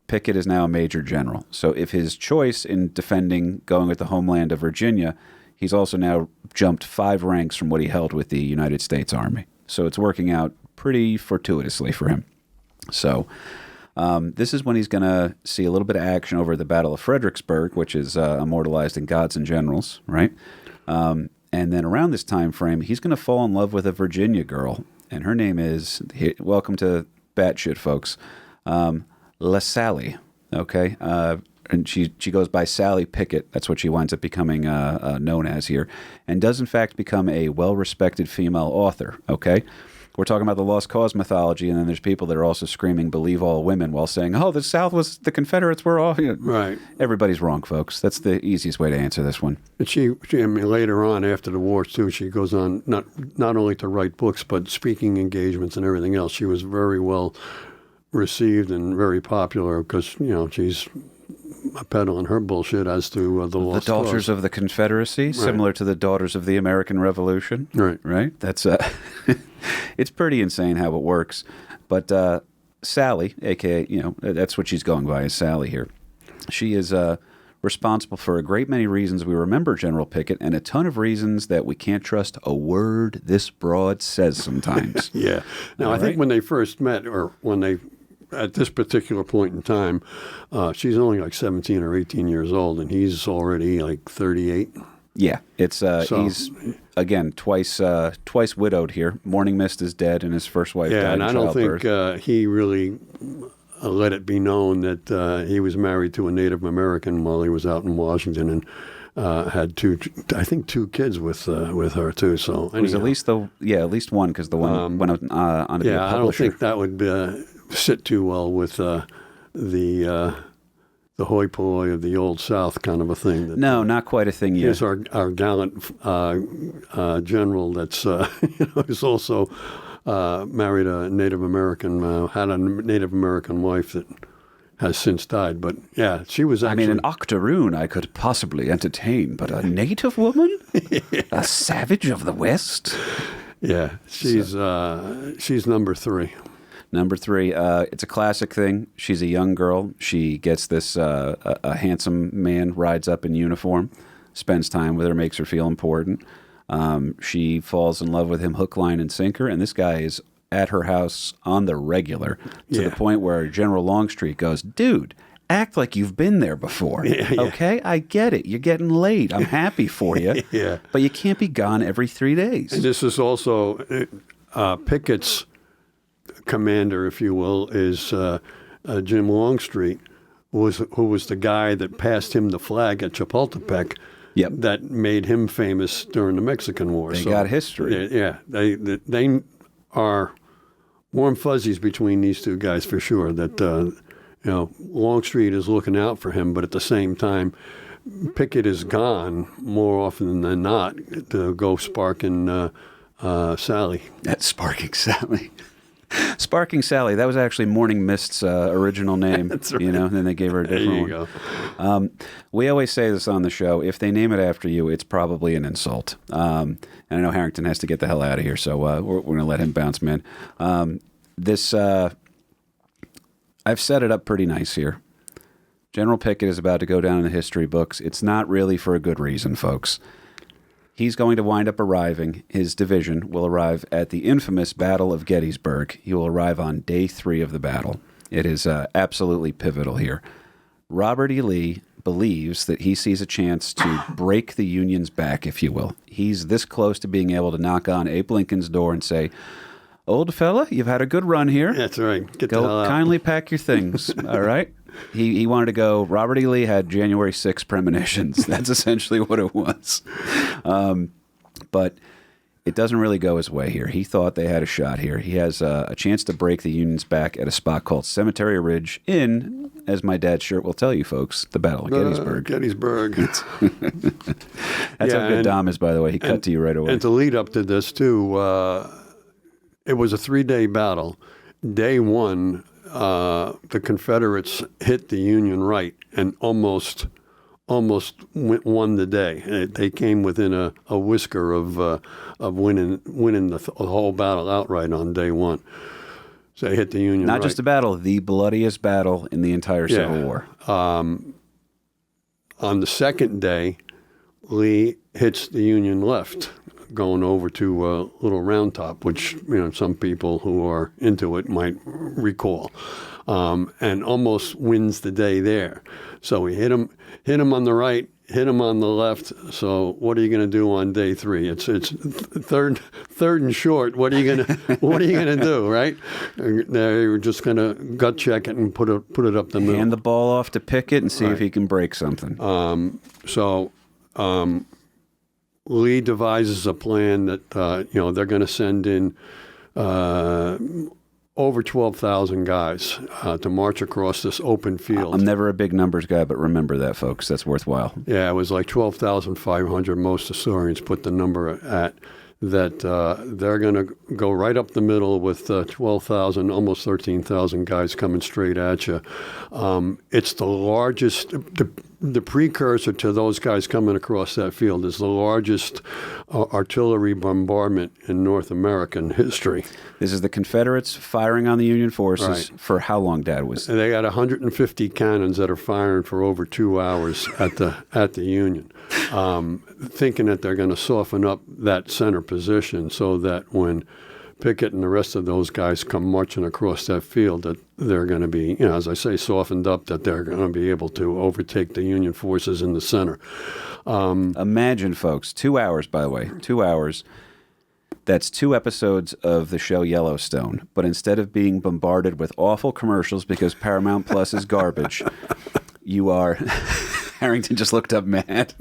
Pickett is now a major general. So if his choice in defending going with the homeland of Virginia, he's also now jumped 5 ranks from what he held with the United States Army. So it's working out pretty fortuitously for him. So this is when he's going to see a little bit of action over the Battle of Fredericksburg, which is immortalized in Gods and Generals, right? And then around this time frame, he's going to fall in love with a Virginia girl, and her name is, welcome to batshit, folks, LaSalle, okay? And she goes by Sally Pickett. That's what she winds up becoming known as here, and does in fact become a well-respected female author, okay? we're talking about the lost cause mythology, and then there's people that are also screaming "Believe all women" while saying, "Oh, the South was the Confederates were all." Right. Everybody's wrong, folks. That's the easiest way to answer this one. And she I mean, later on after the war too, she goes on not only to write books but speaking engagements and everything else. She was very well received and very popular because she's peddling her bullshit as to the lost The Daughters cause. of the Confederacy, similar to the Daughters of the American Revolution. Right. Right? That's it's pretty insane how it works. But Sally, a.k.a., that's what she's going by, is Sally here. She is responsible for a great many reasons we remember General Pickett and a ton of reasons that we can't trust a word this broad says sometimes. Yeah. Now, I think when they first met, or when they, at this particular point in time, she's only like 17 or 18 years old, and he's already like 38. Yeah, it's he's again twice widowed here. Morning Mist is dead, and his first wife died and in I don't childbirth. think he really let it be known that he was married to a Native American while he was out in Washington, and had two kids with her too. So It was at least at least one, because the one went on to be a I don't publisher. think that would sit too well with the hoi polloi of the Old South kind of a thing. That, No, not quite a thing yet. here's our gallant general that's who's also married a Native American, had a Native American wife that has since died. But yeah, she was I actually. mean, an octoroon I could possibly entertain, but a native woman? A savage of the West? Yeah, she's number 3. Number 3, it's a classic thing. She's a young girl. She gets this, a handsome man rides up in uniform, spends time with her, makes her feel important. She falls in love with him hook, line, and sinker, and this guy is at her house on the regular, to the point where General Longstreet goes, "Dude, act like you've been there before. Okay? I get it. You're getting late. I'm happy for you. Yeah. But you can't be gone every 3 days." And this is also Pickett's commander, if you will, is Jim Longstreet, who was the guy that passed him the flag at Chapultepec. Yep. That made him famous during the Mexican War. They got history. Yeah, they are warm fuzzies between these two guys for sure. That Longstreet is looking out for him, but at the same time, Pickett is gone more often than not to go sparking Sally. That's Sparking Sally. Sparking Sally, that was actually Morning Mist's original name. That's right. And then they gave her a different There you one. We always say this on the show: if they name it after you, it's probably an insult. And I know Harrington has to get the hell out of here, so we're going to let him bounce, man. I've set it up pretty nice here. General Pickett is about to go down in the history books. It's not really for a good reason, folks. He's going to wind up arriving. His division will arrive at the infamous Battle of Gettysburg. He will arrive on day 3 of the battle. It is absolutely pivotal here. Robert E. Lee believes that he sees a chance to break the Union's back, if you will. He's this close to being able to knock on Abe Lincoln's door and say, "Old fella, you've had a good run here. That's right. Get the hell Go out." kindly pack your things." All right. He wanted to go. Robert E. Lee had January 6 premonitions. That's essentially what it was. But it doesn't really go his way here. He thought they had a shot here. He has a chance to break the Union's back at a spot called Cemetery Ridge in, as my dad's shirt will tell you, folks, the Battle of Gettysburg. Gettysburg. That's how good Dom is, by the way. He cut to you right away. And to lead up to this, too, it was a 3-day battle. Day 1, the Confederates hit the Union right and almost won the day. They came within a whisker of winning the whole battle outright on day 1. So they hit the Union Not right. just a battle, the bloodiest battle in the entire Civil War. On the second day, Lee hits the Union left, going over to Little Round Top, which some people who are into it might recall, and almost wins the day there. So we hit him on the right, hit him on the left. So what are you going to do on day 3? It's third and short. What are you gonna do, right? You're just going to gut check it and put it up the middle. Hand the ball off to Pickett and see if he can break something. Lee devises a plan that they're going to send in over 12,000 guys to march across this open field. I'm never a big numbers guy, but remember that, folks. That's worthwhile. Yeah, it was like 12,500. Most historians put the number at that. They're going to go right up the middle with 12,000, almost 13,000 guys coming straight at you. It's the largest. The precursor to those guys coming across that field is the largest artillery bombardment in North American history. This is the Confederates firing on the Union forces for how long, Dad? Was they got 150 cannons that are firing for over 2 hours at the Union, thinking that they're going to soften up that center position so that when Pickett and the rest of those guys come marching across that field, that they're going to be, as I say, softened up, that they're going to be able to overtake the Union forces in the center. Imagine, folks, 2 hours, by the way, 2 hours. That's 2 episodes of the show Yellowstone. But instead of being bombarded with awful commercials because Paramount Plus is garbage, you are... Harrington just looked up mad.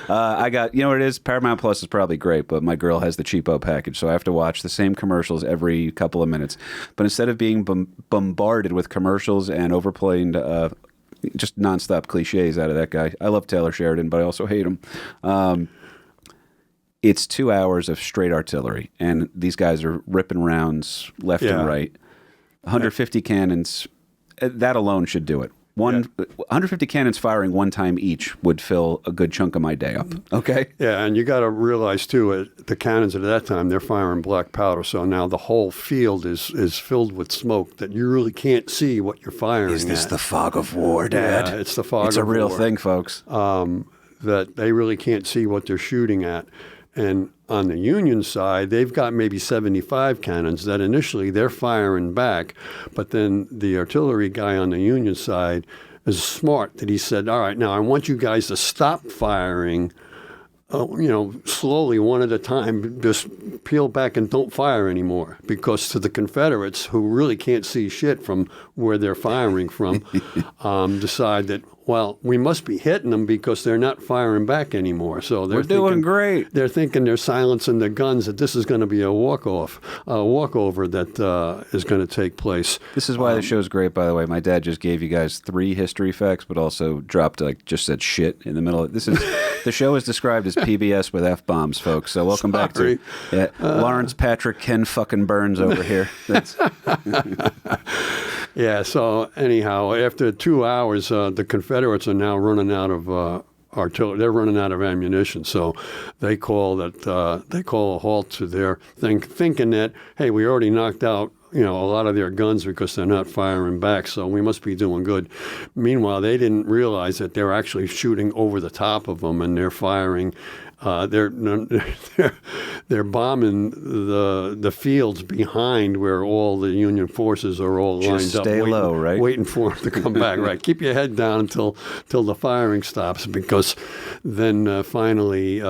I got, what it is? Paramount Plus is probably great, but my girl has the cheapo package, so I have to watch the same commercials every couple of minutes. But instead of being bombarded with commercials and overplaying just nonstop cliches out of that guy, I love Taylor Sheridan, but I also hate him. It's 2 hours of straight artillery, and these guys are ripping rounds left and right. 150 cannons, that alone should do it. 150 cannons firing one time each would fill a good chunk of my day up. Okay? Yeah, and you got to realize, too, the cannons at that time, they're firing black powder, so now the whole field is filled with smoke that you really can't see what you're firing Is this at. the fog of war, Dad? Yeah, it's the fog of war. It's a real thing, folks. That they really can't see what they're shooting at. And on the Union side, they've got maybe 75 cannons that initially they're firing back. But then the artillery guy on the Union side is smart that he said, all right, now I want you guys to stop firing, slowly one at a time, just peel back and don't fire anymore. Because to the Confederates, who really can't see shit from where they're firing from, decide that, well, we must be hitting them because they're not firing back anymore. So We're doing great. They're thinking they're silencing their guns, that this is going to be a walkover that is going to take place. This is why the show's great, by the way. My dad just gave you guys 3 history facts, but also dropped, just said shit in the middle. The show is described as PBS with F-bombs, folks. So welcome back to Lawrence Patrick Ken fucking Burns over here. Yeah, so anyhow, after 2 hours, the Confederates are now running out of artillery. They're running out of ammunition, so they call a halt to their thing, thinking that, hey, we already knocked out a lot of their guns because they're not firing back, so we must be doing good. Meanwhile, they didn't realize that they're actually shooting over the top of them, and they're firing. They're bombing the fields behind where all the Union forces are all lined up, waiting for them to come back. Right, keep your head down until the firing stops, because then finally,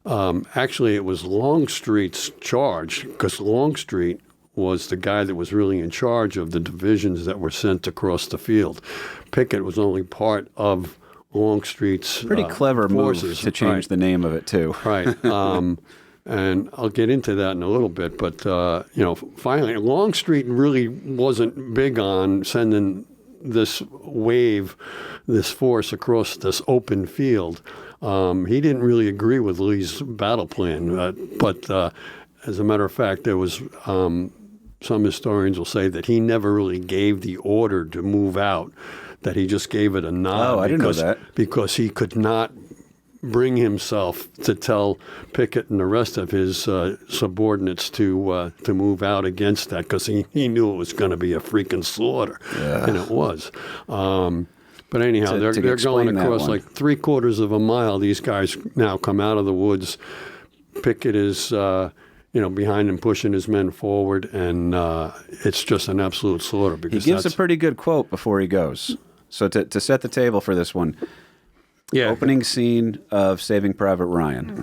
actually, it was Longstreet's charge, because Longstreet was the guy that was really in charge of the divisions that were sent across the field. Pickett was only part of Longstreet's pretty clever forces. Move to change the name of it too. Right. And I'll get into that in a little bit. But, finally, Longstreet really wasn't big on sending this wave, this force across this open field. He didn't really agree with Lee's battle plan. But as a matter of fact, there was some historians will say that he never really gave the order to move out, that he just gave it a nod. Oh, I didn't know that. Because he could not bring himself to tell Pickett and the rest of his subordinates to move out against that, because he knew it was going to be a freaking slaughter, and it was. But anyhow, they're going across like 3/4 of a mile. These guys now come out of the woods. Pickett is behind him, pushing his men forward, and it's just an absolute slaughter. Because he gives a pretty good quote before he goes. So to set the table for this one, opening scene of Saving Private Ryan,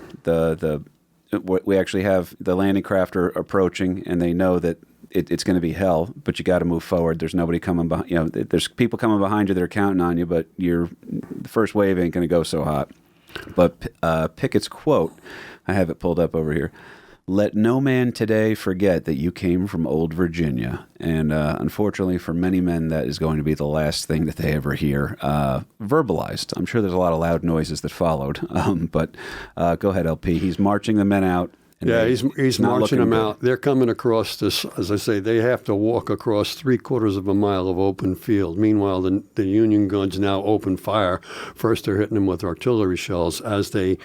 we actually have the landing craft are approaching, and they know that it's going to be hell, but you got to move forward. There's nobody coming behind. There's people coming behind you that are counting on you, but the first wave ain't going to go so hot. But Pickett's quote, I have it pulled up over here. Let no man today forget that you came from old Virginia. And unfortunately, for many men, that is going to be the last thing that they ever hear verbalized. I'm sure there's a lot of loud noises that followed. But go ahead, LP. He's marching the men out. Yeah, he's not marching looking them good. out. They're coming across this, as I say, they have to walk across 3/4 of a mile of open field. Meanwhile, the Union guns now open fire. First, they're hitting them with artillery shells. As they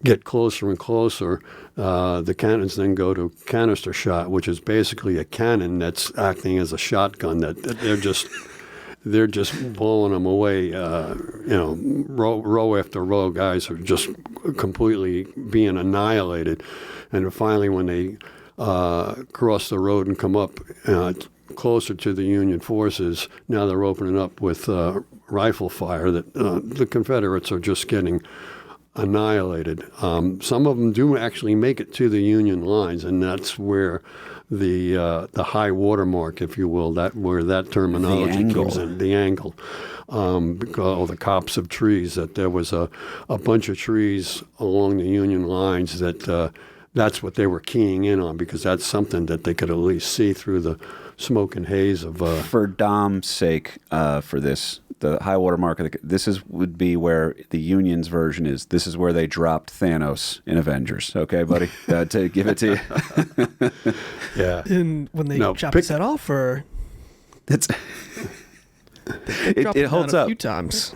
get closer and closer, the cannons then go to canister shot, which is basically a cannon that's acting as a shotgun. That they're just blowing them away. Row after row, guys are just completely being annihilated. And then finally, when they cross the road and come up closer to the Union forces, now they're opening up with rifle fire. That the Confederates are just getting annihilated. Some of them do actually make it to the Union lines, and that's where the high water mark, if you will, where that terminology comes in, the angle. Because the copse of trees, that there was a bunch of trees along the Union lines that's what they were keying in on, because that's something that they could at least see through the smoke and haze of. For Dom's sake, for this, the high water mark of would be where the Union's version is. This is where they dropped Thanos in Avengers. Okay, buddy, to give it to you. Yeah. And when they chop his head off, or It's dropped it him holds down up a few times.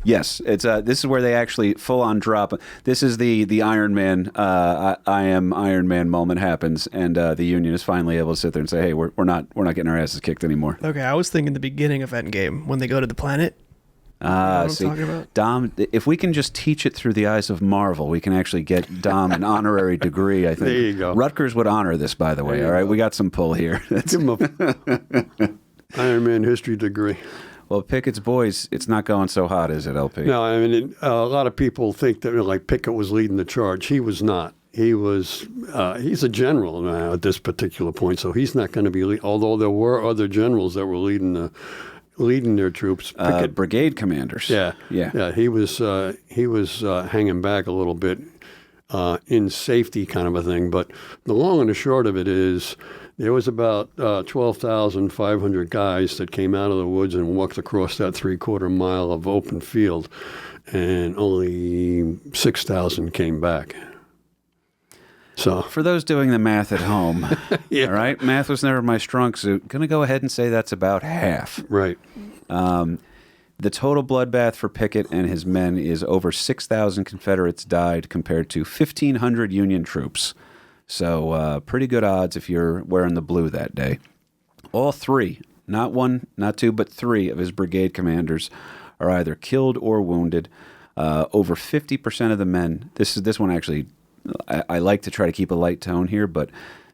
Yes, it's this is where they actually full on drop. This is the Iron Man. I am Iron Man moment happens, and the Union is finally able to sit there and say, "Hey, we're not getting our asses kicked anymore." Okay, I was thinking the beginning of Endgame when they go to the planet. You know what I'm talking about? Dom, if we can just teach it through the eyes of Marvel, we can actually get Dom an honorary degree, I think. There you go. Rutgers would honor this, by the way. All right, we got some pull here. Give him a Iron Man history degrry. Well, Pickett's boys, it's not going so hot, is it, LP? No, I mean, a lot of people think that like Pickett was leading the charge. He was not. He was. He's a general now at this particular point, so he's not going to be. Although there were other generals that were leading their troops. Pickett, brigade commanders. yeah. He was hanging back a little bit in safety, kind of a thing. But the long and the short of it is, there was about 12,500 guys that came out of the woods and walked across that 3/4 mile of open field, and only 6,000 came back. So, For those doing the math at home, Yeah. all right, math was never my strong suit. Going to go ahead and say that's about half. right. The total bloodbath for Pickett and his men is over 6,000 Confederates died compared to 1,500 Union troops. So pretty good odds if you're wearing the blue that day. All three, not one, not two, but three of his brigade commanders are either killed or wounded. Over 50% of the men, this one actually, I like to try to keep a light tone here, but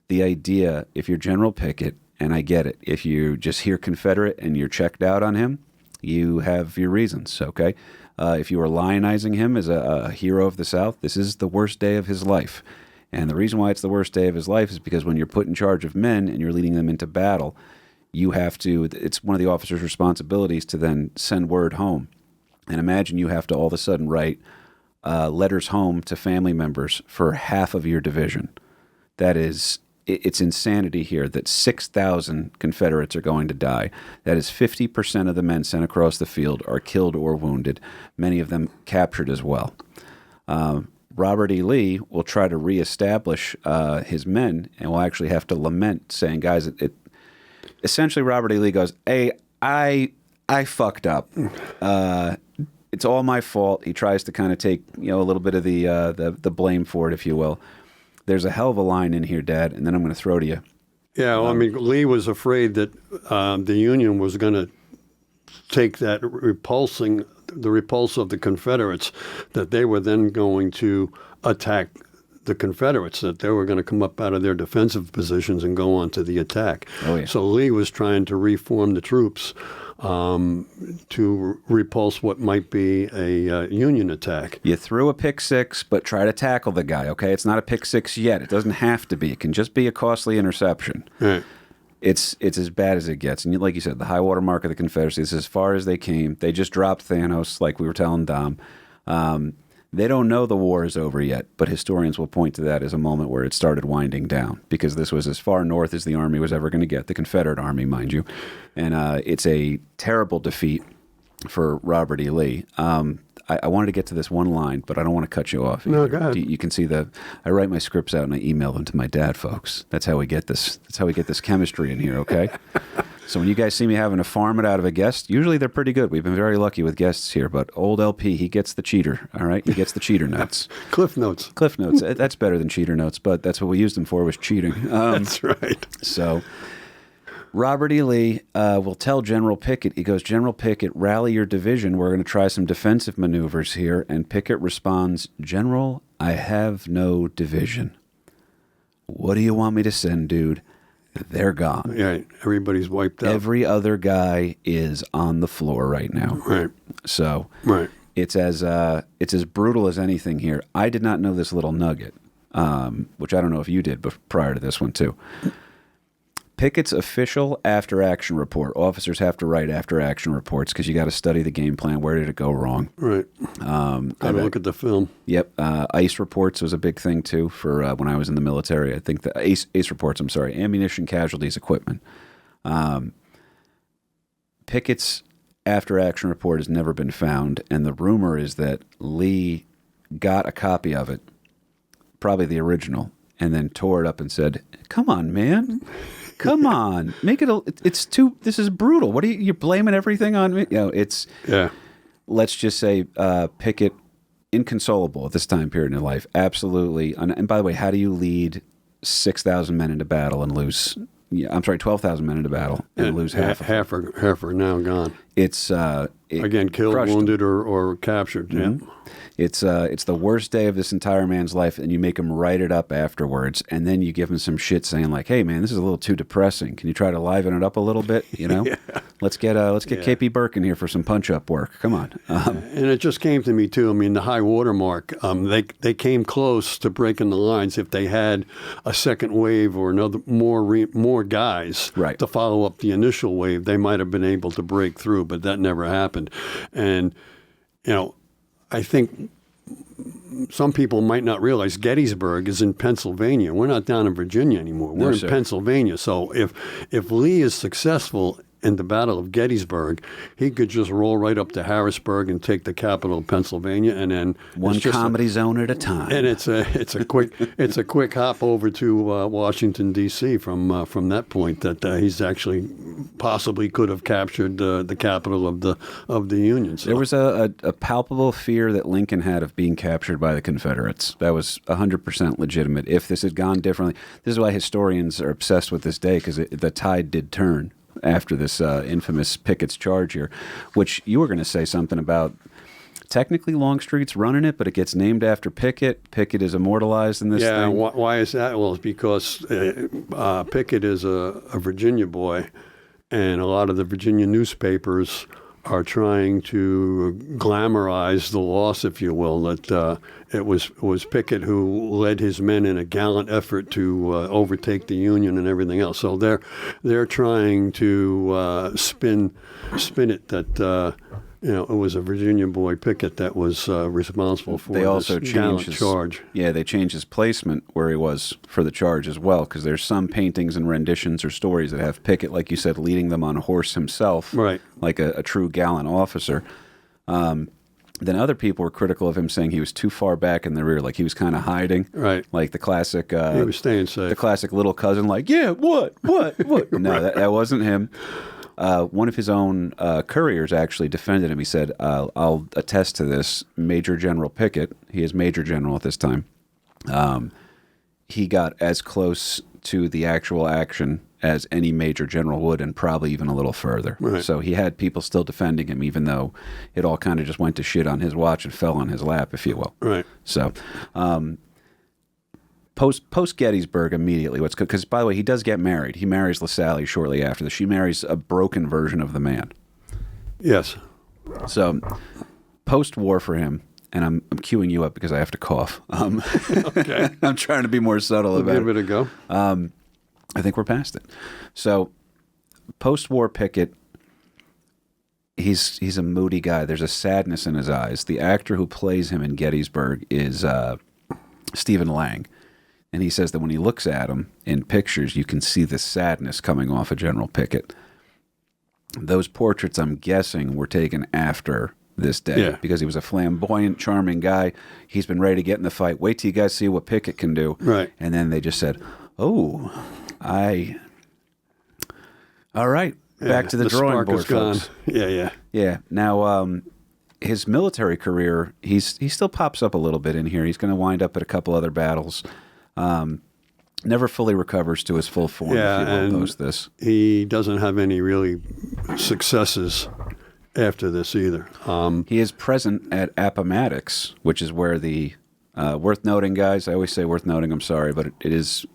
the idea, if you're General Pickett, and I get it, if you just hear Confederate and you're checked out on him, you have your reasons, okay? If you are lionizing him as a hero of the South, this is the worst day of his life. And the reason why it's the worst day of his life is because when you're put in charge of men and you're leading them into battle, you have to, it's one of the officer's responsibilities to then send word home. And imagine you have to all of a sudden write letters home to family members for half of your division. That is, it's insanity here that 6,000 Confederates are going to die. That is 50% of the men sent across the field are killed or wounded, many of them captured as well. Robert E. Lee will try to reestablish his men and will actually have to lament, saying, guys, essentially Robert E. Lee goes, hey, I fucked up. It's all my fault. He tries to kind of take a little bit of the blame for it, if you will. There's a hell of a line in here, Dad, and then I'm going to throw to you. Yeah, well, I mean, Lee was afraid that the Union was going to take that the repulse of the Confederates, that they were then going to attack the Confederates, that they were going to come up out of their defensive positions and go on to the attack. Oh, yeah. So Lee was trying to reform the troops to repulse what might be a Union attack. You threw a pick six, but try to tackle the guy, okay? It's not a pick six yet. It doesn't have to be. It can just be a costly interception. Right. It's as bad as it gets. And like you said, the high water mark of the Confederacy is as far as they came. They just dropped Thanos, like we were telling Dom. They don't know the war is over yet, but historians will point to that as a moment where it started winding down, because this was as far north as the Army was ever going to get, the Confederate Army, mind you. And it's a terrible defeat for Robert E. Lee. I wanted to get to this one line, but I don't want to cut you off. No, go ahead. You can see I write my scripts out and I email them to my dad, folks. That's how we get this. That's how we get this chemistry in here, okay? So when you guys see me having to farm it out of a guest, usually they're pretty good. We've been very lucky with guests here, but old LP, he gets the cheater, all right? He gets the cheater notes. Cliff notes. Cliff notes. That's better than cheater notes, but that's what we used them for, was cheating. That's right. So Robert E. Lee will tell General Pickett, he goes, General Pickett, rally your division. We're going to try some defensive maneuvers here. And Pickett responds, General, I have no division. What do you want me to send, dude? They're gone. Yeah, everybody's wiped out. Every other guy is on the floor right now. Right. So Right. it's as brutal as anything here. I did not know this little nugget, which I don't know if you did, but prior to this one too. Pickett's official after-action report. Officers have to write after-action reports because you got to study the game plan. Where did it go wrong? Right. Got to look at the film. Yep. ICE reports was a big thing, too, for when I was in the military. I think the ACE reports, ammunition, casualties, equipment. Pickett's after-action report has never been found, and the rumor is that Lee got a copy of it, probably the original, and then tore it up and said, come on, man. Come on, make it. It's too. This is brutal. What are you're blaming everything on me? It's. Yeah. Let's just say Pickett, inconsolable at this time period in life. Absolutely. And by the way, how do you lead 6,000 men into battle and lose? Yeah, I'm sorry, 12,000 men into battle and lose half. Half are now gone. It's again killed, wounded, or captured. Mm-hmm. Yeah. It's the worst day of this entire man's life, and you make him write it up afterwards, and then you give him some shit saying like, "Hey, man, this is a little too depressing. Can you try to liven it up a little bit? You know, Yeah. let's get KP Burke in here for some punch-up work. Come on." And it just came to me too. I mean, the high water mark. They came close to breaking the lines if they had a second wave or another more guys Right. to follow up the initial wave. They might have been able to break through, but that never happened. And I think some people might not realize Gettysburg is in Pennsylvania. We're not down in Virginia anymore. We're in sir. Pennsylvania. So if Lee is successful in the Battle of Gettysburg, he could just roll right up to Harrisburg and take the capital of Pennsylvania, and then One comedy zone at a time. and it's a quick hop over to Washington D.C. from that point that he's actually possibly could have captured the capital of the Union. So, There was a palpable fear that Lincoln had of being captured by the Confederates. That was 100% legitimate. If this had gone differently, this is why historians are obsessed with this day, because the tide did turn after this infamous Pickett's charge here, which you were going to say something about. Technically, Longstreet's running it, but it gets named after Pickett. Pickett is immortalized in this yeah, thing. why is that? Well, it's because Pickett is a Virginia boy, and a lot of the Virginia newspapers are trying to glamorize the loss, if you will, that it was Pickett who led his men in a gallant effort to overtake the Union and everything else. So they're trying to spin it that it was a Virginia boy, Pickett, that was responsible for They also this gallant changed charge. Yeah, they changed his placement where he was for the charge as well, because there's some paintings and renditions or stories that have Pickett, like you said, leading them on a horse himself, Right. like a true gallant officer. Then other people were critical of him, saying he was too far back in the rear, like he was kind of hiding. Right. Like the classic. He was staying safe. The classic little cousin, like, yeah, what? No, that wasn't him. One of his own couriers actually defended him. He said, I'll attest to this. Major General Pickett, he is Major General at this time, he got as close to the actual action as any Major General would, and probably even a little further. Right. So he had people still defending him, even though it all kind of just went to shit on his watch and fell on his lap, if you will. Right. So post Gettysburg immediately, what's good, because by the way, he does get married. He marries LaSalle shortly after this. She marries a broken version of the man. Yes. So post-war for him, and I'm queuing you up because I have to cough. Okay. I'm trying to be more subtle We'll about give it. it a go. I think we're past it. So post-war Pickett, he's a moody guy. There's a sadness in his eyes. The actor who plays him in Gettysburg is Stephen Lang. And he says that when he looks at him in pictures, you can see the sadness coming off of General Pickett. Those portraits, I'm guessing, were taken after this day because he was a flamboyant, charming guy. He's been ready to get in the fight. Wait till you guys see what Pickett can do. Right. And then they just said, all right, back to the drawing board, folks. Yeah. Now, his military career, he still pops up a little bit in here. He's going to wind up at a couple other battles. Never fully recovers to his full form, if you will, post this. He doesn't have any really successes after this either. He is present at Appomattox, which is where the worth noting, guys. I always say worth noting. I'm sorry, but it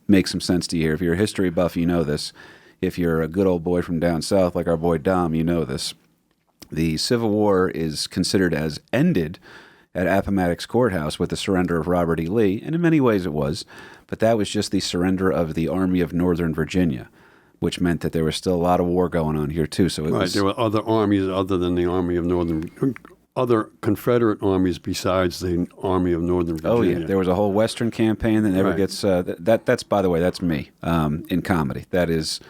makes some sense to you here. If you're a history buff, you know this. If you're a good old boy from down south like our boy Dom, you know this. The Civil War is considered as ended at Appomattox Courthouse with the surrender of Robert E. Lee, and in many ways it was, but that was just the surrender of the Army of Northern Virginia, which meant that there was still a lot of war going on here too. So there were other armies other than the Army of other Confederate armies besides the Army of Northern Virginia. Oh yeah, there was a whole Western campaign that never gets. That's by the way, that's me in comedy. That is.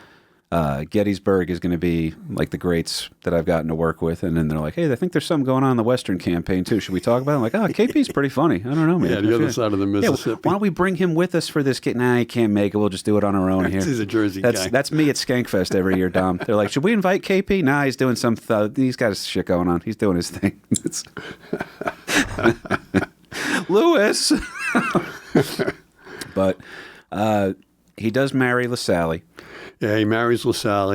Gettysburg is going to be like the greats that I've gotten to work with, and then they're like, "Hey, I think there's something going on in the Western campaign too. Should we talk about it?" I'm like, "Oh, KP's pretty funny. I don't know, man." Yeah, the other side of the Mississippi. Why don't we bring him with us for this? Nah, he can't make it. We'll just do it on our own here. He's a Jersey guy. That's me at Skankfest every year, Dom. They're like, "Should we invite KP?" Nah, he's doing some. He's got his shit going on. He's doing his thing. Lewis, but he does marry LaSalle. Yeah, he marries LaSalle.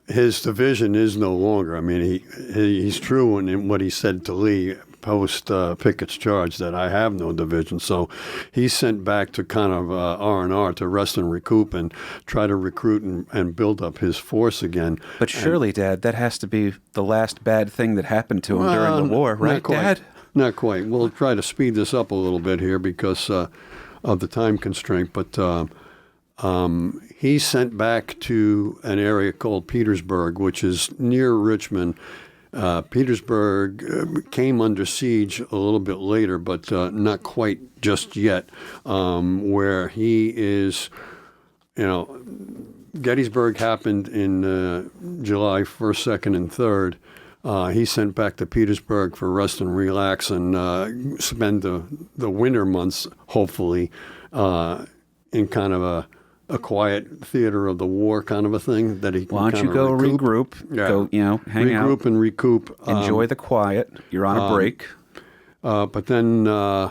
His division is no longer. I mean, he's true in what he said to Lee post Pickett's charge that I have no division. So he's sent back to kind of R&R to rest and recoup and try to recruit and build up his force again. But surely, Dad, that has to be the last bad thing that happened to him during the war, right, Dad? Not quite. We'll try to speed this up a little bit here because of the time constraint, but... he's sent back to an area called Petersburg, which is near Richmond. Petersburg came under siege a little bit later, but not quite just yet, where he is, Gettysburg happened in July 1st, 2nd, and 3rd. He's sent back to Petersburg for rest and relax and spend the winter months, hopefully, in kind of a quiet theater of the war kind of a thing that he can Why don't you go regroup, go, hang out. Regroup and recoup. Enjoy the quiet. You're on a break. But then so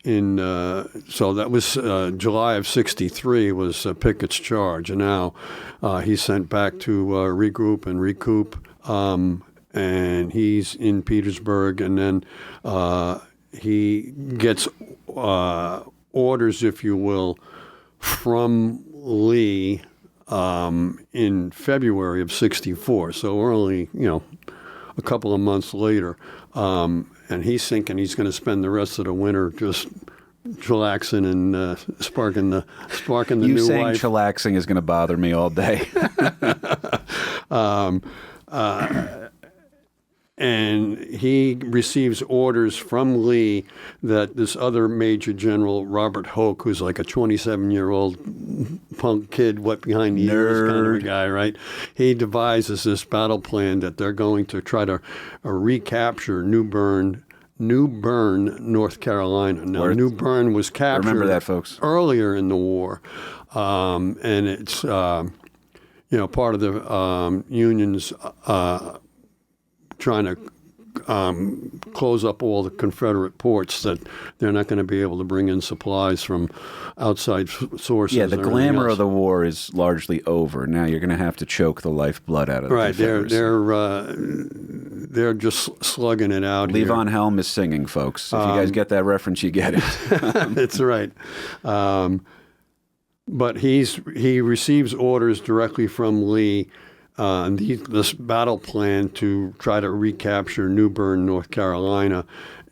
that was July of 1963 was Pickett's charge. And now he's sent back to regroup and recoup. And he's in Petersburg. And then he gets orders, if you will, from Lee in February of 1964. So we're only, a couple of months later. And he's thinking he's going to spend the rest of the winter just chillaxing and sparking the new wife. You saying chillaxing is going to bother me all day. And he receives orders from Lee that this other Major General, Robert Hoke, who's like a 27-year-old punk kid, wet behind the ears kind of a guy, right? He devises this battle plan that they're going to try to recapture New Bern, North Carolina. Now, New Bern was captured Remember that, folks. Earlier in the war, and it's part of the Union's trying to close up all the Confederate ports that they're not going to be able to bring in supplies from outside sources. Yeah, the glamour of the war is largely over. Now you're going to have to choke the lifeblood out of the Confederacy. They're just slugging it out. Levon Helm is singing, folks. If you guys get that reference, you get it. That's right. But he receives orders directly from Lee. This battle plan to try to recapture New Bern, North Carolina,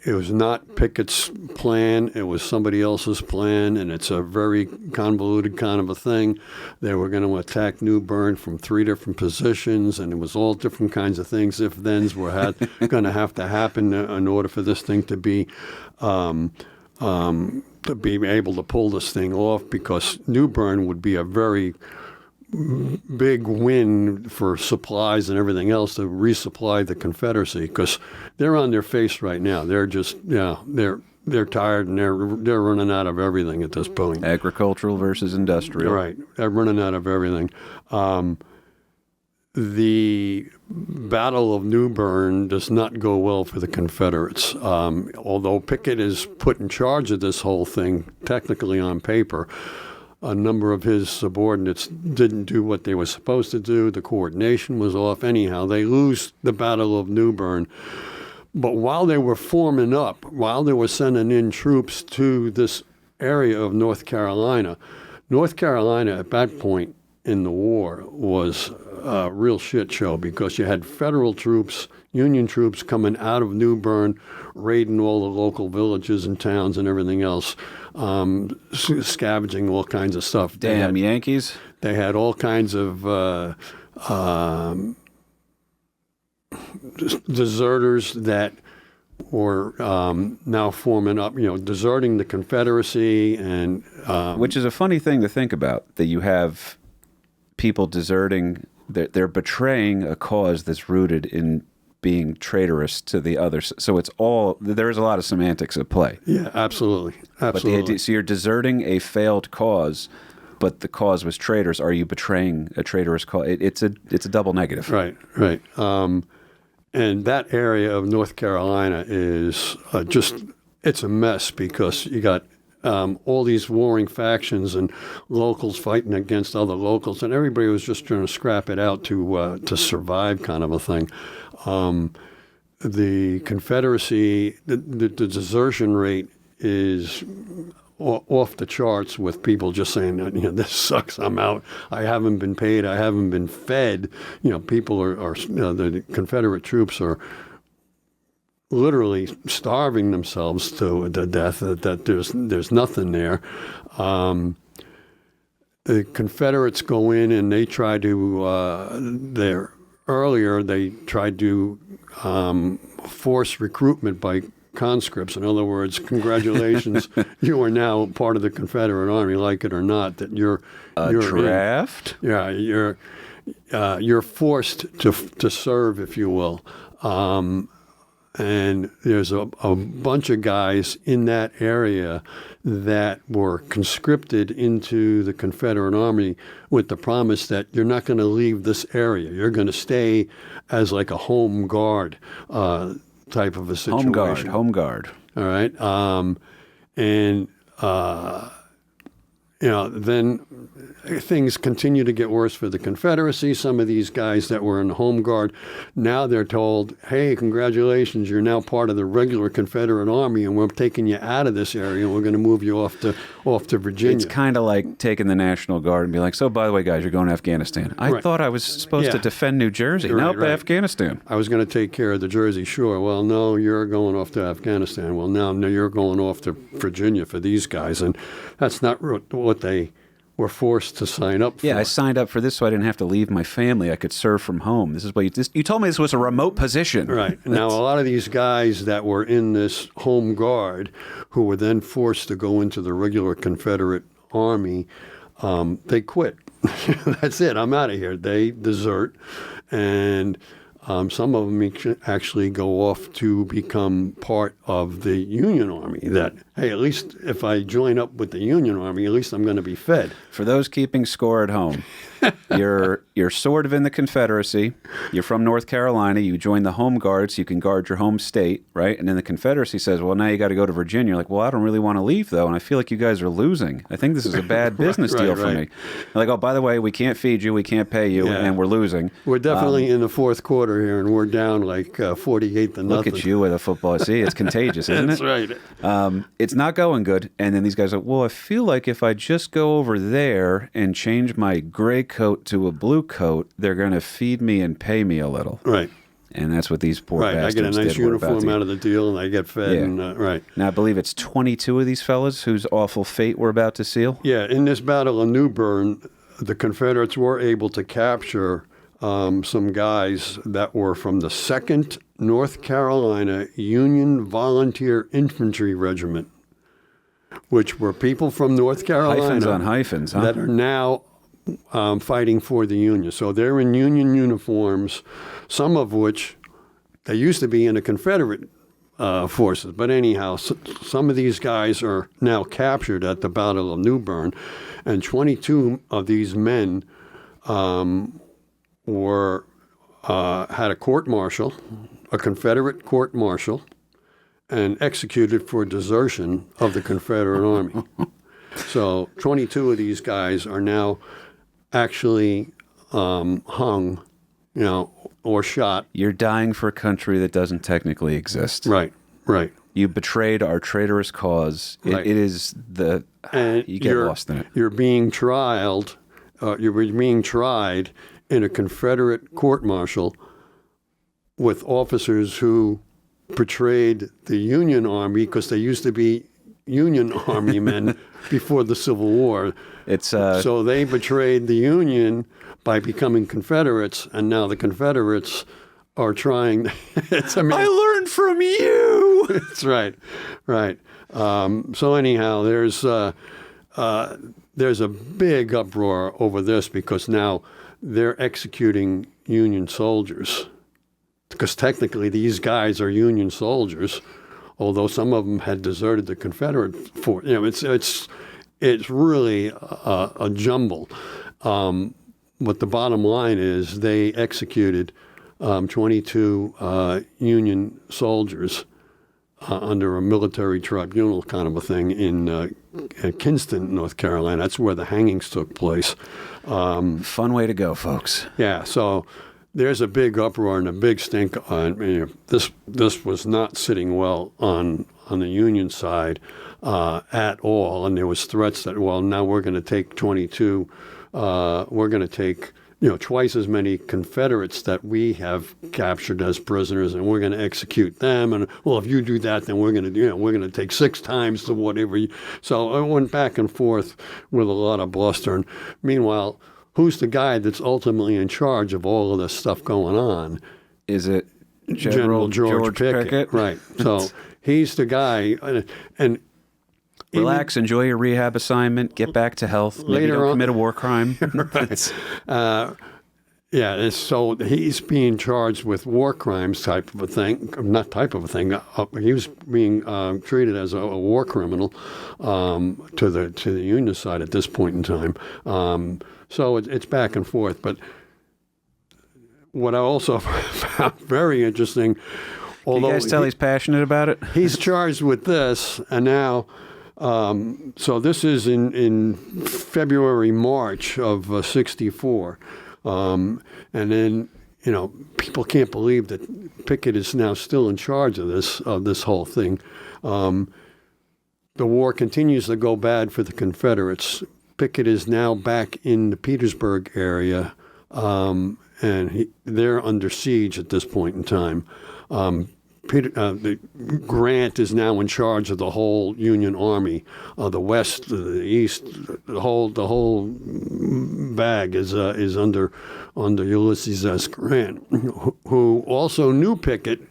It was not Pickett's plan. It was somebody else's plan, and it's a very convoluted kind of a thing. They were going to attack New Bern from 3 different positions, and it was all different kinds of things. If-thens were going to have to happen in order for this thing to be able to pull this thing off, because New Bern would be a very big win for supplies and everything else to resupply the Confederacy, because they're on their face right now. They're just, they're tired, and they're running out of everything at this point. Agricultural versus industrial. Right. They're running out of everything. The Battle of New Bern does not go well for the Confederates. Although Pickett is put in charge of this whole thing, technically on paper, a number of his subordinates didn't do what they were supposed to do. The coordination was off. Anyhow, they lose the Battle of New Bern. But while they were forming up, while they were sending in troops to this area of North Carolina at that point in the war was a real shit show, because you had federal troops, Union troops coming out of New Bern, raiding all the local villages and towns and everything else, scavenging all kinds of stuff. Damn Yankees. They had all kinds of deserters that were now forming up, deserting the Confederacy. And which is a funny thing to think about, that you have people deserting. They're betraying a cause that's rooted in being traitorous to the others. So there is a lot of semantics at play. Yeah, absolutely. But the idea, so you're deserting a failed cause, but the cause was traitors. Are you betraying a traitorous cause? It's a double negative. Right. And that area of North Carolina is it's a mess, because you got all these warring factions and locals fighting against other locals, and everybody was just trying to scrap it out to survive, kind of a thing. The Confederacy, the desertion rate is off the charts, with people just saying, this sucks, I'm out, I haven't been paid, I haven't been fed. People are the Confederate troops are literally starving themselves to death, that there's nothing there. The Confederates go in and they try to, they tried to force recruitment by conscripts. In other words, congratulations, you are now part of the Confederate Army, like it or not, that you're draft? You're forced to serve, if you will. And there's a bunch of guys in that area that were conscripted into the Confederate Army with the promise that you're not going to leave this area. You're going to stay as like a home guard type of a situation. Home guard. All right. Then things continue to get worse for the Confederacy. Some of these guys that were in the Home Guard, now they're told, hey, congratulations, you're now part of the regular Confederate Army, and we're taking you out of this area, and we're going to move you off to Virginia. It's kind of like taking the National Guard and be like, so by the way, guys, you're going to Afghanistan. I thought I was supposed to defend New Jersey. Nope, Afghanistan. I was going to take care of the Jersey Shore. Well, no, you're going off to Afghanistan. Well, no, you're going off to Virginia for these guys, and that's not what they were forced to sign up for. Yeah, I signed up for this so I didn't have to leave my family. I could serve from home. This is what you told me this was a remote position. Right. Now, a lot of these guys that were in this Home Guard, who were then forced to go into the regular Confederate Army, they quit. That's it. I'm out of here. They desert. And some of them actually go off to become part of the Union Army. That, hey, at least if I join up with the Union Army, at least I'm going to be fed. For those keeping score at home, you're sort of in the Confederacy. You're from North Carolina. You join the Home Guard so you can guard your home state, right? And then the Confederacy says, well, now you got to go to Virginia. You're like, well, I don't really want to leave, though, and I feel like you guys are losing. I think this is a bad business deal for me. They're like, oh, by the way, we can't feed you, we can't pay you, and we're losing. We're definitely in the fourth quarter here, and we're down like 48-0. Look at you with a football. See, it's contagious, isn't it? That's right. It's not going good. And then these guys are like, well, I feel like if I just go over there and change my gray coat to a blue coat, they're going to feed me and pay me a little. Right. And that's what these poor Right, I get a bastards nice did. We're about uniform to- out of the deal, and I get fed. Yeah. And right. Now, I believe it's 22 of these fellas whose awful fate we're about to seal. Yeah, in this Battle of New Bern, the Confederates were able to capture some guys that were from the 2nd North Carolina Union Volunteer Infantry Regiment, which were people from North Carolina. Hyphens on hyphens, huh? That are now fighting for the Union. So they're in Union uniforms, some of which they used to be in the Confederate forces. But anyhow, some of these guys are now captured at the Battle of New Bern, and 22 of these men had a court-martial, a Confederate court-martial, and executed for desertion of the Confederate Army. So 22 of these guys are now actually hung, or shot. You're dying for a country that doesn't technically exist. Right. You betrayed our traitorous cause. Right. It is the... And you get lost in it. You're being tried. You're being tried in a Confederate court-martial with officers who betrayed the Union Army because they used to be Union Army men before the Civil War. It's So they betrayed the Union by becoming Confederates, and now the Confederates are trying. I learned from you. That's right. So anyhow, there's a big uproar over this because now they're executing Union soldiers. Because technically these guys are Union soldiers, although some of them had deserted the Confederate force. It's really a jumble. But the bottom line is they executed 22 Union soldiers under a military tribunal kind of a thing in Kinston, North Carolina. That's where the hangings took place. Fun way to go, folks. Yeah, so there's a big uproar and a big stink. This was not sitting well on the Union side at all, and there was threats that, well, now we're going to take 22. We're going to take twice as many Confederates that we have captured as prisoners, and we're going to execute them. And well, if you do that, then we're going to take 6 times the whatever. So it went back and forth with a lot of bluster. And meanwhile, who's the guy that's ultimately in charge of all of this stuff going on? Is it General George Pickett? Right. So he's the guy, and relax, enjoy your rehab assignment, get back to health. Maybe Later don't on- commit a war crime. So he's being charged with war crimes type of a thing. Not type of a thing. He was being treated as a war criminal to the Union side at this point in time. So it's back and forth. But what I also found very interesting, Can although you guys tell he's passionate about it? he's charged with this, and now, so this is in February, March of '64, and then people can't believe that Pickett is now still in charge of this whole thing. The war continues to go bad for the Confederates. Pickett is now back in the Petersburg area, and they're under siege at this point in time. Grant is now in charge of the whole Union Army, the West, the East, the whole bag is under Ulysses S. Grant, who also knew Pickett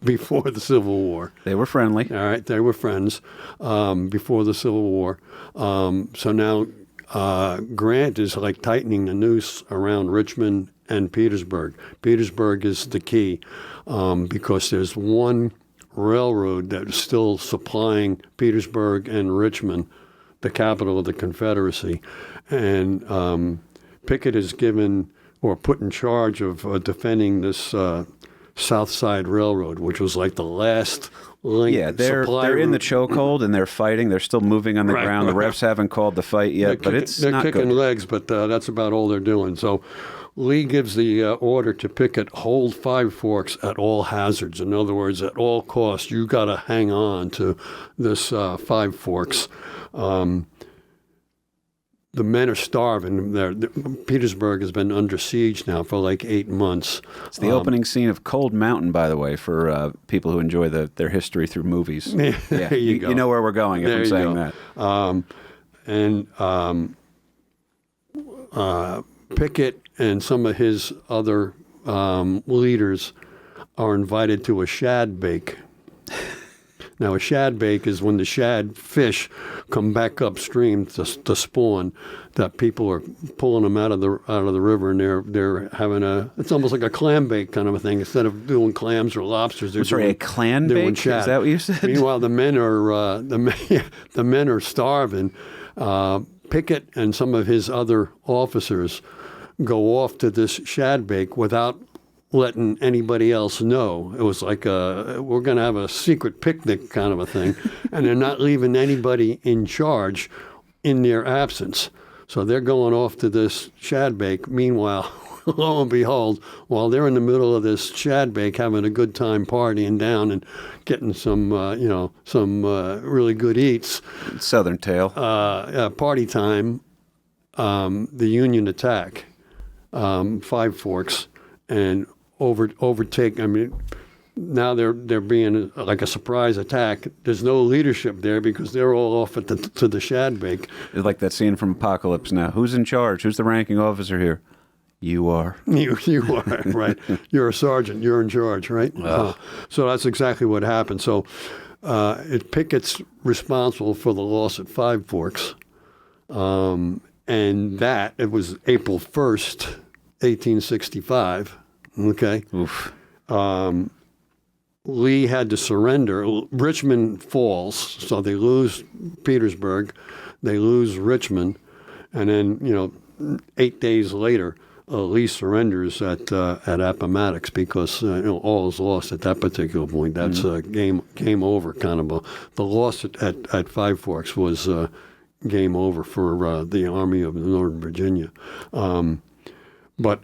before the Civil War. They were friendly. All right, they were friends before the Civil War. So now Grant is like tightening the noose around Richmond and Petersburg. Petersburg is the key because there's one railroad that is still supplying Petersburg and Richmond, the capital of the Confederacy. And Pickett is given or put in charge of defending this South Side Railroad, which was like the last link. Yeah, they're in the chokehold and they're fighting. They're still moving on the ground. The refs haven't called the fight yet, but they're not kicking good. legs, but that's about all they're doing. So Lee gives the order to Pickett, hold Five Forks at all hazards. In other words, at all costs, you got to hang on to this Five Forks. the men are starving. Petersburg has been under siege now for like 8 months. It's the opening scene of Cold Mountain, by the way, for people who enjoy their history through movies. Yeah, there you go. You know where we're going if There I'm you saying that. Pickett and some of his other leaders are invited to a shad bake. Now, a shad bake is when the shad fish come back upstream to spawn. That people are pulling them out of the river, and they're having it's almost like a clam bake kind of a thing. Instead of doing clams or lobsters, they're a clam doing bake? shad. Is that what you said? Meanwhile, the men are starving. Pickett and some of his other officers go off to this shad bake without letting anybody else know. It was like we're going to have a secret picnic kind of a thing, and they're not leaving anybody in charge in their absence. So they're going off to this shad bake. Meanwhile, lo and behold, while they're in the middle of this shad bake, having a good time partying down and getting some really good eats. Southern Tale. Party time. The Union attack, Five Forks, and overtake. I mean, now they're being like a surprise attack. There's no leadership there because they're all off to the shad bake. It's like that scene from Apocalypse Now. Who's in charge? Who's the ranking officer here? You are. You are, right. You're a sergeant. You're in charge, right? So that's exactly what happened. So Pickett's responsible for the loss at Five Forks. And it was April 1st, 1865. Okay. Oof. Lee had to surrender. Richmond falls, so they lose Petersburg, they lose Richmond, and then 8 days later, Lee surrenders at Appomattox because all is lost at that particular point. That's game over. Kind of the loss at Five Forks was game over for the Army of Northern Virginia, but.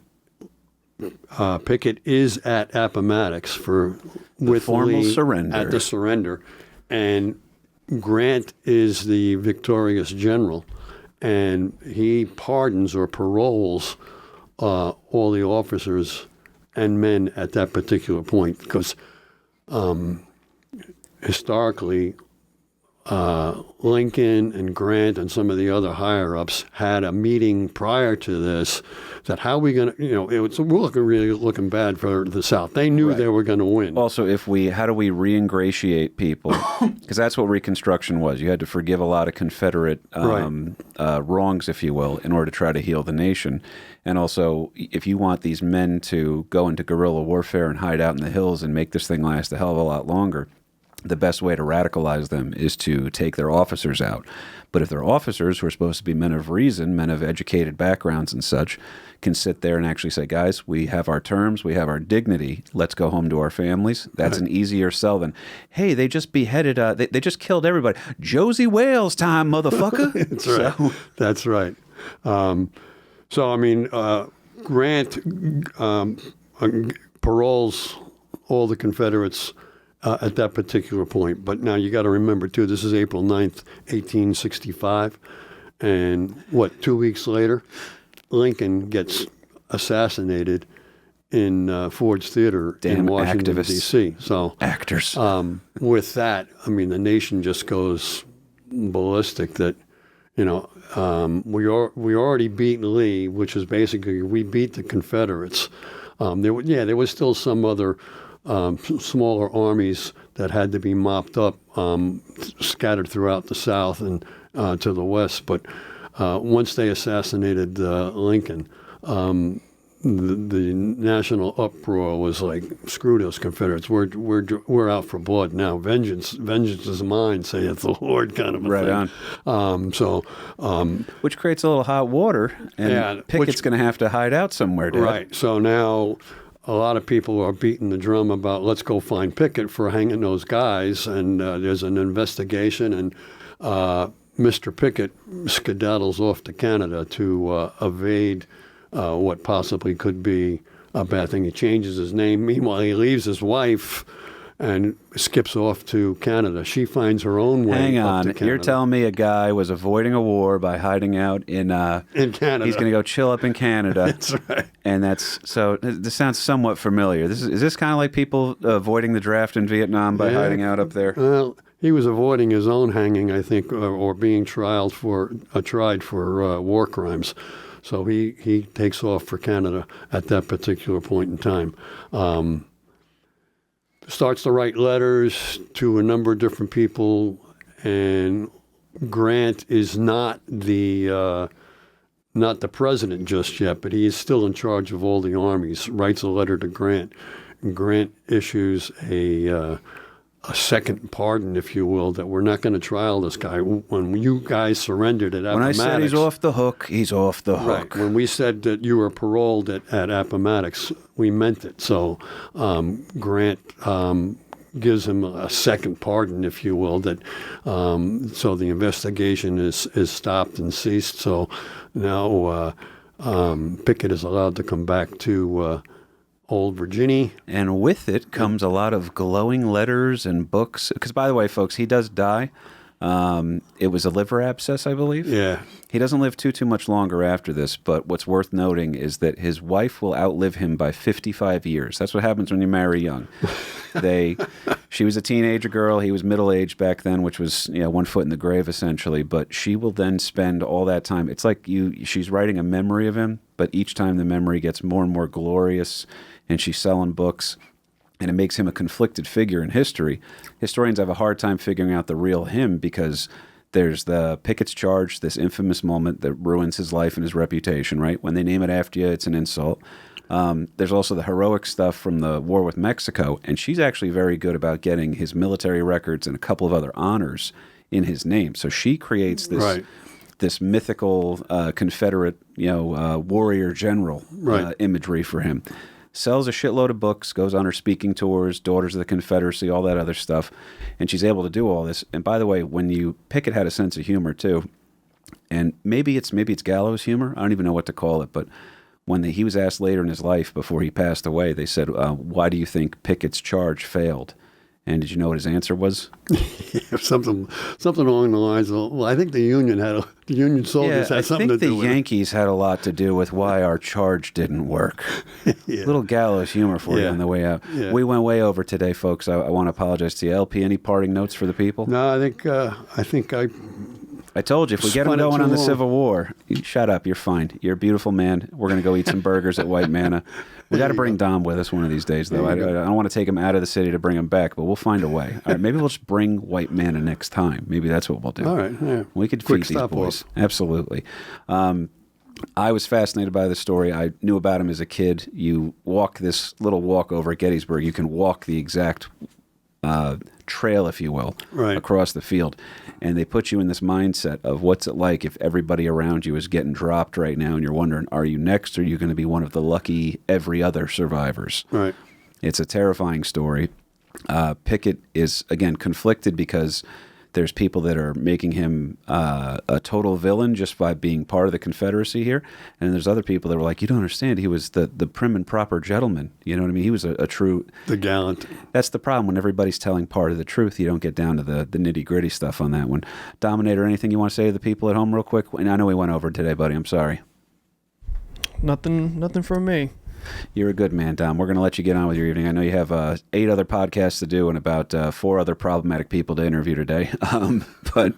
Pickett is at Appomattox with formal Lee surrender. At the surrender, and Grant is the victorious general, and he pardons or paroles all the officers and men at that particular point because historically Lincoln and Grant and some of the other higher-ups had a meeting prior to this that how are we going to, we're looking bad for the South. They knew they were going to win. Also, how do we reingratiate people? Because that's what Reconstruction was. You had to forgive a lot of Confederate wrongs, if you will, in order to try to heal the nation. And also, if you want these men to go into guerrilla warfare and hide out in the hills and make this thing last a hell of a lot longer, the best way to radicalize them is to take their officers out. But if their officers, who are supposed to be men of reason, men of educated backgrounds and such, can sit there and actually say, guys, we have our terms, we have our dignity, let's go home to our families, that's an easier sell than, hey, they just beheaded, they just killed everybody. Josie Wales time, motherfucker. That's right. That's right. Grant paroles all the Confederates at that particular point. But now you got to remember, too, this is April 9th, 1865. And 2 weeks later, Lincoln gets assassinated in Ford's Theater in Washington, D.C. So actors. With that, the nation just goes ballistic that, we already beat Lee, which is basically we beat the Confederates. There was still some other smaller armies that had to be mopped up, scattered throughout the South and to the West. But once they assassinated Lincoln, the national uproar was like, "Screw those Confederates! We're out for blood now. Vengeance is mine, saith the Lord," kind of a thing. On. Which creates a little hot water, and Pickett's going to have to hide out somewhere. Right. So now a lot of people are beating the drum about let's go find Pickett for hanging those guys, and there's an investigation, and Mr. Pickett skedaddles off to Canada to evade what possibly could be a bad thing. He changes his name. Meanwhile, he leaves his wife and skips off to Canada. She finds her own way Hang up on. to Canada. You're telling me a guy was avoiding a war by hiding out in Canada. He's going to go chill up in Canada. That's right. And so this sounds somewhat familiar. Is this kind of like people avoiding the draft in Vietnam by hiding out up there? Well, he was avoiding his own hanging, I think, or being tried for war crimes. So he takes off for Canada at that particular point in time. Starts to write letters to a number of different people, and Grant is not the president just yet, but he is still in charge of all the armies. Writes a letter to Grant. Grant issues a second pardon, if you will, that we're not going to trial this guy. When you guys surrendered at Appomattox. When I said he's off the hook, he's off the hook. Right. When we said that you were paroled at Appomattox, we meant it. So Grant gives him a second pardon, if you will, that so the investigation is stopped and ceased. So now Pickett is allowed to come back to Old Virginia. And with it comes a lot of glowing letters and books. Because, by the way, folks, he does die. It was a liver abscess, I believe. Yeah. He doesn't live too much longer after this, but what's worth noting is that his wife will outlive him by 55 years. That's what happens when you marry young. She was a teenager girl. He was middle-aged back then, which was one foot in the grave, essentially. But she will then spend all that time. It's like she's writing a memory of him, but each time the memory gets more and more glorious, and she's selling books. And it makes him a conflicted figure in history. Historians have a hard time figuring out the real him because there's the Pickett's charge, this infamous moment that ruins his life and his reputation, right? When they name it after you, it's an insult. There's also the heroic stuff from the war with Mexico, and she's actually very good about getting his military records and a couple of other honors in his name. So she creates this Right. this mythical Confederate, warrior general Right. imagery for him. Sells a shitload of books, goes on her speaking tours, Daughters of the Confederacy, all that other stuff, and she's able to do all this. And by the way, Pickett had a sense of humor too, and maybe it's gallows humor. I don't even know what to call it, but when he was asked later in his life before he passed away, they said, "Why do you think Pickett's charge failed?" And did you know what his answer was? something along the lines of, well, I think the Union soldiers had something to do with I think the Yankees had a lot to do with why our charge didn't work. Yeah. Little gallows humor for you Yeah. on the way out. Yeah. We went way over today, folks. I want to apologize to you. LP, any parting notes for the people? No, I think I told you, if we get them Spun it going too on the long. Civil War, shut up, you're fine. You're a beautiful man. We're going to go eat some burgers at White Manna. We got to bring Dom with us one of these days, though. I don't want to take him out of the city to bring him back, but we'll find a way. All right, maybe we'll just bring White Manna next time. Maybe that's what we'll do. All right, yeah. We could Quick feed these stop boys. off. Absolutely. I was fascinated by the story. I knew about him as a kid. You walk this little walk over at Gettysburg. You can walk the exact trail, if you will, Right. across the field. And they put you in this mindset of what's it like if everybody around you is getting dropped right now and you're wondering, are you next or are you going to be one of the lucky every other survivors? Right. It's a terrifying story. Pickett is, again, conflicted because there's people that are making him a total villain just by being part of the Confederacy here. And there's other people that were like, you don't understand. He was the prim and proper gentleman. You know what I mean? He was a true... The gallant. That's the problem. When everybody's telling part of the truth, you don't get down to the nitty-gritty stuff on that one. Dominator, anything you want to say to the people at home real quick? And I know we went over today, buddy. I'm sorry. Nothing from me. You're a good man, Dom. We're going to let you get on with your evening. I know you have 8 other podcasts to do and about 4 other problematic people to interview today. But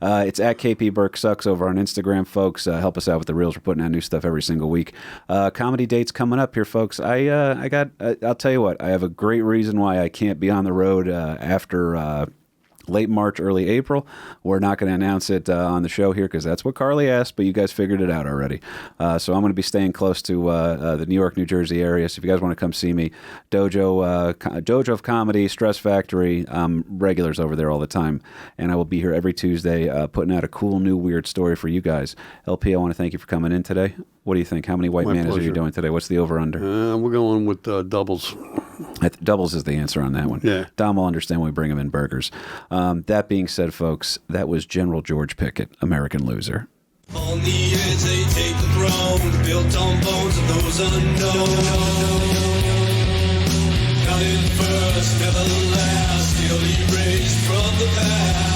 it's at KP Burke Sucks over on Instagram, folks. Help us out with the reels. We're putting out new stuff every single week. Comedy dates coming up here, folks. I'll tell you what. I have a great reason why I can't be on the road after... late March, early April. We're not going to announce it on the show here because that's what Carly asked, but you guys figured it out already. So I'm going to be staying close to the New York, New Jersey area. So if you guys want to come see me, Dojo of Comedy, Stress Factory, regulars over there all the time. And I will be here every Tuesday putting out a cool, new, weird story for you guys. LP, I want to thank you for coming in today. What do you think? How many White My Manas are you pleasure. doing today? What's the over-under? We're going with doubles. Doubles is the answer on that one. Yeah. Dom will understand when we bring him in burgers. That being said, folks, that was General George Pickett, American Loser. On the edge they take the throne, built on bones of those unknown. started first, never last, still erased from the past.